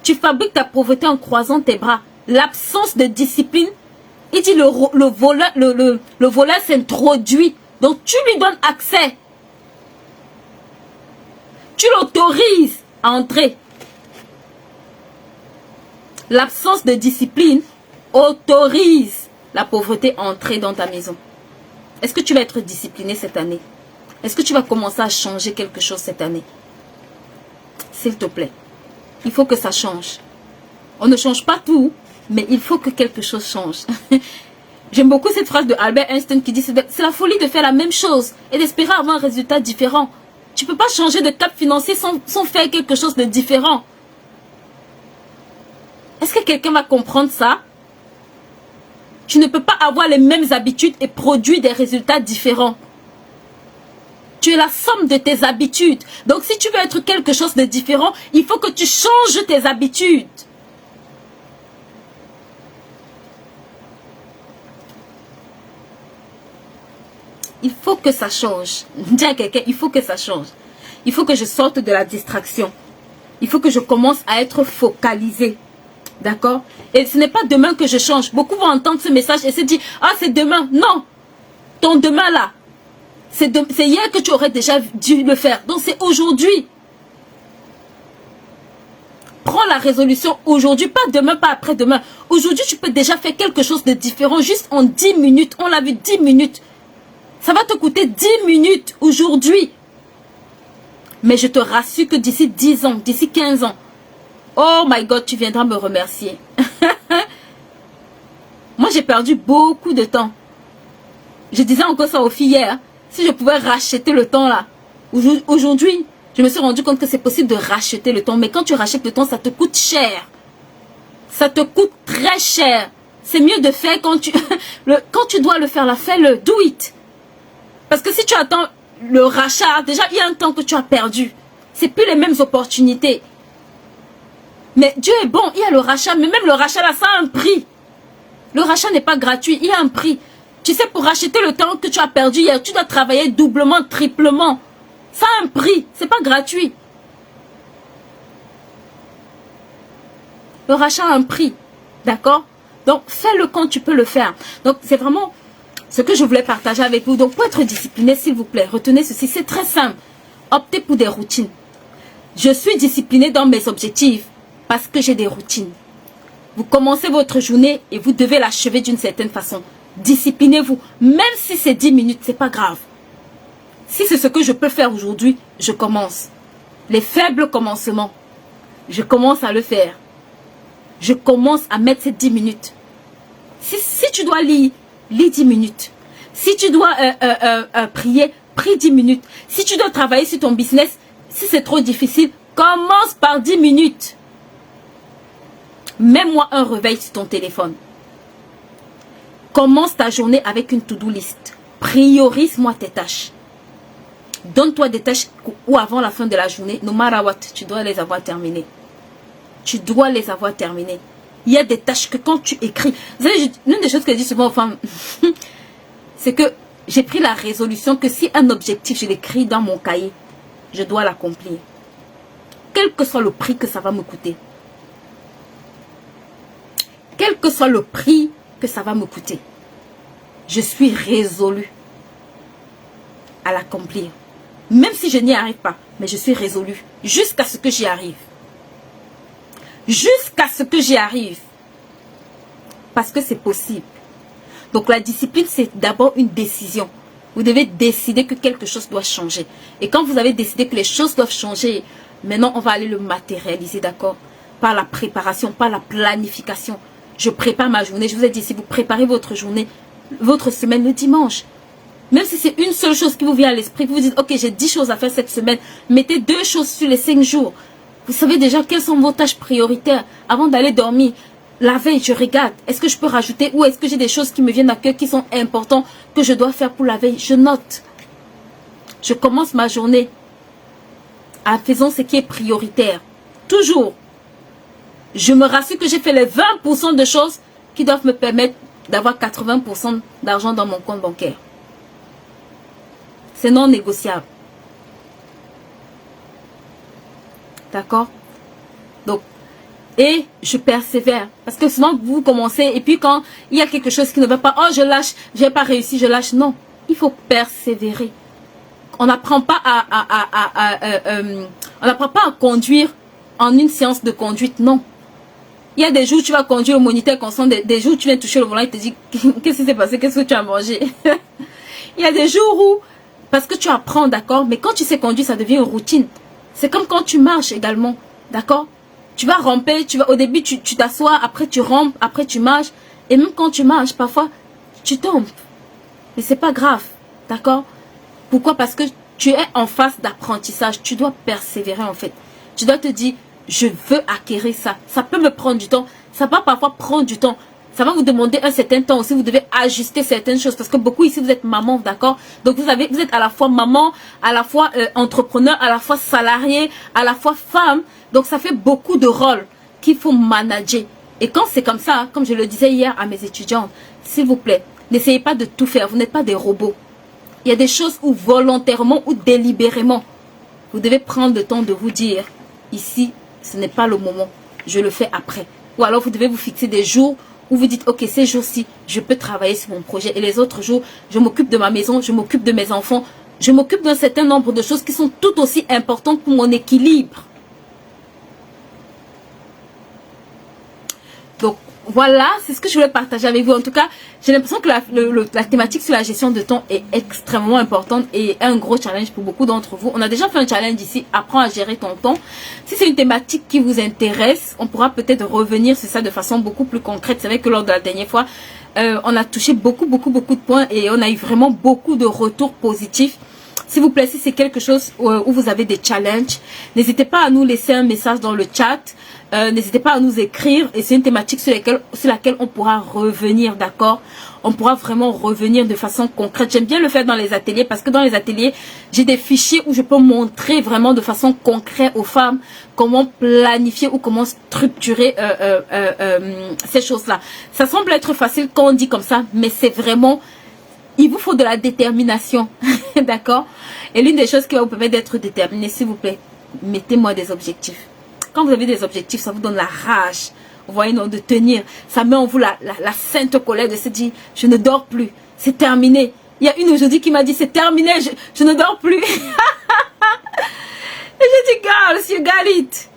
Tu fabriques ta pauvreté en croisant tes bras. L'absence de discipline, il dit le voleur s'introduit. Donc tu lui donnes accès. Tu l'autorises à entrer. L'absence de discipline autorise la pauvreté à entrer dans ta maison. Est-ce que tu vas être discipliné cette année? Est-ce que tu vas commencer à changer quelque chose cette année? S'il te plaît. Il faut que ça change. On ne change pas tout, mais il faut que quelque chose change. J'aime beaucoup cette phrase de Albert Einstein qui dit c'est la folie de faire la même chose et d'espérer avoir un résultat différent. Tu ne peux pas changer de cap financier sans faire quelque chose de différent. Est-ce que quelqu'un va comprendre ça? Tu ne peux pas avoir les mêmes habitudes et produire des résultats différents. Tu es la somme de tes habitudes. Donc si tu veux être quelque chose de différent, il faut que tu changes tes habitudes. Il faut que ça change. Dis à quelqu'un, il faut que ça change. Il faut que je sorte de la distraction. Il faut que je commence à être focalisé. D'accord? Et ce n'est pas demain que je change. Beaucoup vont entendre ce message et se dire, ah c'est demain. Non. Ton demain là. C'est hier que tu aurais déjà dû le faire. Donc c'est aujourd'hui. Prends la résolution aujourd'hui, pas demain, pas après-demain. Aujourd'hui, tu peux déjà faire quelque chose de différent, juste en 10 minutes. On l'a vu, 10 minutes. Ça va te coûter 10 minutes aujourd'hui. Mais je te rassure que d'ici 10 ans, d'ici 15 ans, oh my God, tu viendras me remercier. Moi, j'ai perdu beaucoup de temps. Je disais encore ça aux filles hier. Si je pouvais racheter le temps là. Aujourd'hui, je me suis rendu compte que c'est possible de racheter le temps. Mais quand tu rachètes le temps, ça te coûte cher. Ça te coûte très cher. C'est mieux de faire quand tu... quand tu dois le faire là, fais-le. Do it. Parce que si tu attends le rachat, déjà il y a un temps que tu as perdu. C'est plus les mêmes opportunités. Mais Dieu est bon, il y a le rachat. Mais même le rachat là, ça a un prix. Le rachat n'est pas gratuit, il y a un prix. Tu sais, pour racheter le temps que tu as perdu hier, tu dois travailler doublement, triplement. Ça a un prix, c'est pas gratuit. Le rachat a un prix. D'accord? Donc, fais-le quand tu peux le faire. Donc, c'est vraiment ce que je voulais partager avec vous. Donc, pour être discipliné, s'il vous plaît, retenez ceci. C'est très simple. Optez pour des routines. Je suis disciplinée dans mes objectifs parce que j'ai des routines. Vous commencez votre journée et vous devez l'achever d'une certaine façon. Disciplinez-vous. Même si c'est 10 minutes, c'est pas grave. Si c'est ce que je peux faire aujourd'hui, je commence. Les faibles commencements, je commence à le faire. Je commence à mettre ces 10 minutes. Si tu dois lire, lis 10 minutes. Si tu dois prier, prie 10 minutes. Si tu dois travailler sur ton business, si c'est trop difficile, commence par 10 minutes. Mets-moi un réveil sur ton téléphone. Commence ta journée avec une to-do list. Priorise-moi tes tâches. Donne-toi des tâches où avant la fin de la journée, no matter what, tu dois les avoir terminées. Tu dois les avoir terminées. Il y a des tâches que quand tu écris... Vous savez, l'une des choses que je dis souvent aux femmes, c'est que j'ai pris la résolution que si un objectif, je l'écris dans mon cahier, je dois l'accomplir. Quel que soit le prix que ça va me coûter. Quel que soit le prix que ça va me coûter. Je suis résolue à l'accomplir. Même si je n'y arrive pas, mais je suis résolue jusqu'à ce que j'y arrive. Jusqu'à ce que j'y arrive. Parce que c'est possible. Donc la discipline, c'est d'abord une décision. Vous devez décider que quelque chose doit changer. Et quand vous avez décidé que les choses doivent changer, maintenant on va aller le matérialiser, d'accord? Par la préparation, par la planification. Je prépare ma journée. Je vous ai dit, si vous préparez votre journée, votre semaine le dimanche, même si c'est une seule chose qui vous vient à l'esprit, vous vous dites, ok, j'ai 10 choses à faire cette semaine, mettez 2 choses sur les 5 jours. Vous savez déjà quelles sont vos tâches prioritaires avant d'aller dormir. La veille, je regarde, est-ce que je peux rajouter ou est-ce que j'ai des choses qui me viennent à cœur qui sont importantes que je dois faire pour la veille. Je note. Je commence ma journée en faisant ce qui est prioritaire. Toujours. Je me rassure que j'ai fait les 20% de choses qui doivent me permettre d'avoir 80% d'argent dans mon compte bancaire. C'est non négociable. D'accord? Donc, et je persévère. Parce que souvent, vous commencez, et puis quand il y a quelque chose qui ne va pas, oh, je lâche, je n'ai pas réussi, je lâche. Non, il faut persévérer. On n'apprend pas on n'apprend pas à conduire en une séance de conduite, non. Il y a des jours où tu vas conduire au moniteur constant, des jours où tu viens toucher le volant et te dis, qu'est-ce qui s'est passé, qu'est-ce que tu as mangé? Il y a des jours où, parce que tu apprends, d'accord, mais quand tu sais conduire, ça devient une routine. C'est comme quand tu marches également, d'accord? Tu vas ramper, au début tu t'assois, après tu rampes, après tu marches. Et même quand tu marches, parfois, tu tombes. Mais c'est pas grave, d'accord? Pourquoi? Parce que tu es en phase d'apprentissage. Tu dois persévérer en fait. Tu dois te dire, je veux acquérir ça. Ça peut me prendre du temps. Ça va parfois prendre du temps. Ça va vous demander un certain temps aussi. Vous devez ajuster certaines choses. Parce que beaucoup ici, vous êtes maman, d'accord? Donc vous êtes à la fois maman, à la fois entrepreneur, à la fois salarié, à la fois femme. Donc ça fait beaucoup de rôles qu'il faut manager. Et quand c'est comme ça, comme je le disais hier à mes étudiants, s'il vous plaît, n'essayez pas de tout faire. Vous n'êtes pas des robots. Il y a des choses où volontairement ou délibérément, vous devez prendre le temps de vous dire, ici, ce n'est pas le moment, je le fais après. Ou alors vous devez vous fixer des jours où vous dites, ok, ces jours-ci, je peux travailler sur mon projet. Et les autres jours, je m'occupe de ma maison, je m'occupe de mes enfants, je m'occupe d'un certain nombre de choses qui sont tout aussi importantes pour mon équilibre. Donc, voilà, c'est ce que je voulais partager avec vous. En tout cas, j'ai l'impression que la thématique sur la gestion de temps est extrêmement importante et un gros challenge pour beaucoup d'entre vous. On a déjà fait un challenge ici, apprends à gérer ton temps. Si c'est une thématique qui vous intéresse, on pourra peut-être revenir sur ça de façon beaucoup plus concrète. C'est vrai que lors de la dernière fois, on a touché beaucoup de points et on a eu vraiment beaucoup de retours positifs. S'il vous plaît, si c'est quelque chose où vous avez des challenges, n'hésitez pas à nous laisser un message dans le chat. N'hésitez pas à nous écrire et c'est une thématique sur laquelle on pourra revenir, d'accord? On pourra vraiment revenir de façon concrète. J'aime bien le faire dans les ateliers parce que dans les ateliers, j'ai des fichiers où je peux montrer vraiment de façon concrète aux femmes comment planifier ou comment structurer ces choses-là. Ça semble être facile quand on dit comme ça, mais c'est vraiment... Il vous faut de la détermination, d'accord? Et l'une des choses qui va vous permettre d'être déterminé, s'il vous plaît, mettez-moi des objectifs. Quand vous avez des objectifs, ça vous donne la rage. vous voyez, non, de tenir. Ça met en vous la sainte colère de se dire, je ne dors plus, c'est terminé. Il y a une aujourd'hui qui m'a dit, c'est terminé, je ne dors plus. Et j'ai dit, girls, you got it.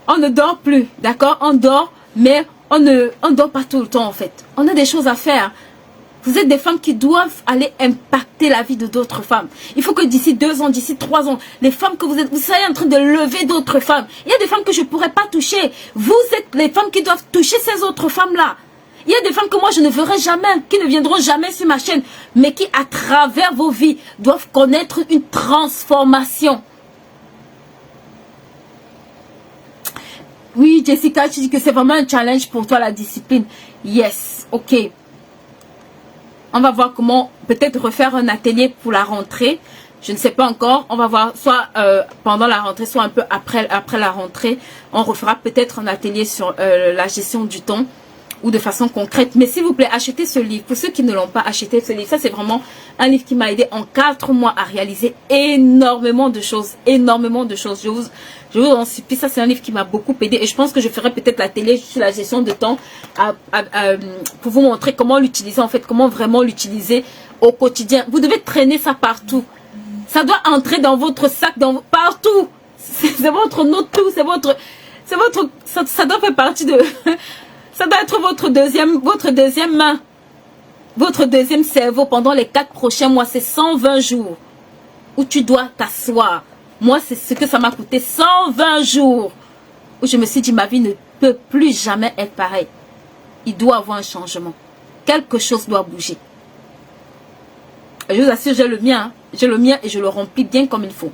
On ne dort plus, d'accord? On dort, mais on dort pas tout le temps, en fait. On a des choses à faire. Vous êtes des femmes qui doivent aller impacter la vie de d'autres femmes. Il faut que d'ici 2 ans, d'ici 3 ans, les femmes que vous êtes, vous soyez en train de lever d'autres femmes. Il y a des femmes que je ne pourrais pas toucher. Vous êtes les femmes qui doivent toucher ces autres femmes-là. Il y a des femmes que moi je ne verrai jamais, qui ne viendront jamais sur ma chaîne, mais qui à travers vos vies doivent connaître une transformation. Oui, Jessica, tu dis que c'est vraiment un challenge pour toi, la discipline. Yes, ok. On va voir comment peut-être refaire un atelier pour la rentrée. Je ne sais pas encore. On va voir soit pendant la rentrée, soit un peu après la rentrée. On refera peut-être un atelier sur la gestion du temps ou de façon concrète. Mais s'il vous plaît, achetez ce livre. Pour ceux qui ne l'ont pas acheté, ce livre, ça c'est vraiment un livre qui m'a aidé en 4 mois à réaliser énormément de choses. Énormément de choses. Je vous en supplie, ça c'est un livre qui m'a beaucoup aidé. Et je pense que je ferai peut-être l'atelier sur la gestion de temps pour vous montrer comment l'utiliser en fait. Comment vraiment l'utiliser au quotidien. Vous devez traîner ça partout. Ça doit entrer dans votre sac, partout. C'est votre note tout. Ça doit faire partie de... Ça doit être votre deuxième main. Votre deuxième cerveau pendant les 4 prochains mois. C'est 120 jours où tu dois t'asseoir. Moi, c'est ce que ça m'a coûté. 120 jours où je me suis dit, ma vie ne peut plus jamais être pareille. Il doit y avoir un changement. Quelque chose doit bouger. Et je vous assure, j'ai le mien. Hein. J'ai le mien et je le remplis bien comme il faut.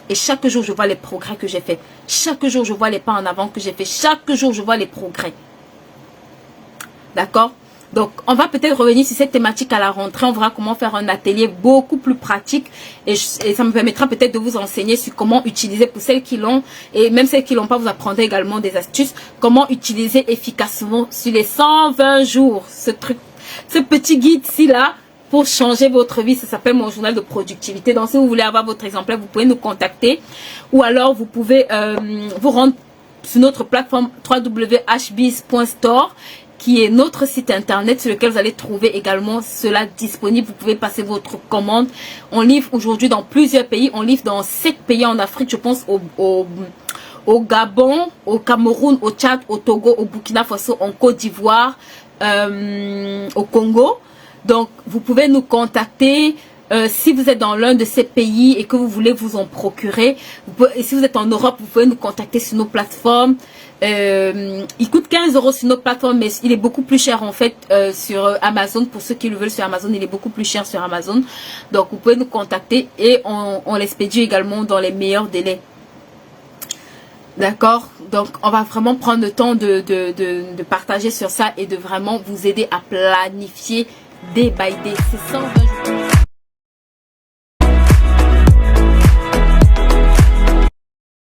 Et chaque jour, je vois les progrès que j'ai faits. Chaque jour, je vois les pas en avant que j'ai fait. Chaque jour, je vois les progrès. D'accord? Donc, on va peut-être revenir sur cette thématique à la rentrée. On verra comment faire un atelier beaucoup plus pratique. Et ça me permettra peut-être de vous enseigner sur comment utiliser pour celles qui l'ont. Et même celles qui l'ont pas, vous apprendrez également des astuces. Comment utiliser efficacement sur les 120 jours. Ce petit guide-ci là. Pour changer votre vie, ça s'appelle mon journal de productivité. Donc, si vous voulez avoir votre exemplaire, vous pouvez nous contacter. Ou alors, vous pouvez vous rendre sur notre plateforme www.hbiz.store qui est notre site internet sur lequel vous allez trouver également cela disponible. Vous pouvez passer votre commande. On livre aujourd'hui dans plusieurs pays. On livre dans 7 pays en Afrique, je pense au Gabon, au Cameroun, au Tchad, au Togo, au Burkina Faso, en Côte d'Ivoire, au Congo. Donc, vous pouvez nous contacter si vous êtes dans l'un de ces pays et que vous voulez vous en procurer. Et si vous êtes en Europe, vous pouvez nous contacter sur nos plateformes. Il coûte 15 € sur nos plateformes, mais il est beaucoup plus cher en fait sur Amazon. Pour ceux qui le veulent sur Amazon, il est beaucoup plus cher sur Amazon. Donc, vous pouvez nous contacter et on l'expédie également dans les meilleurs délais. D'accord? Donc, on va vraiment prendre le temps de partager sur ça et de vraiment vous aider à planifier day by day. C'est 120 jours.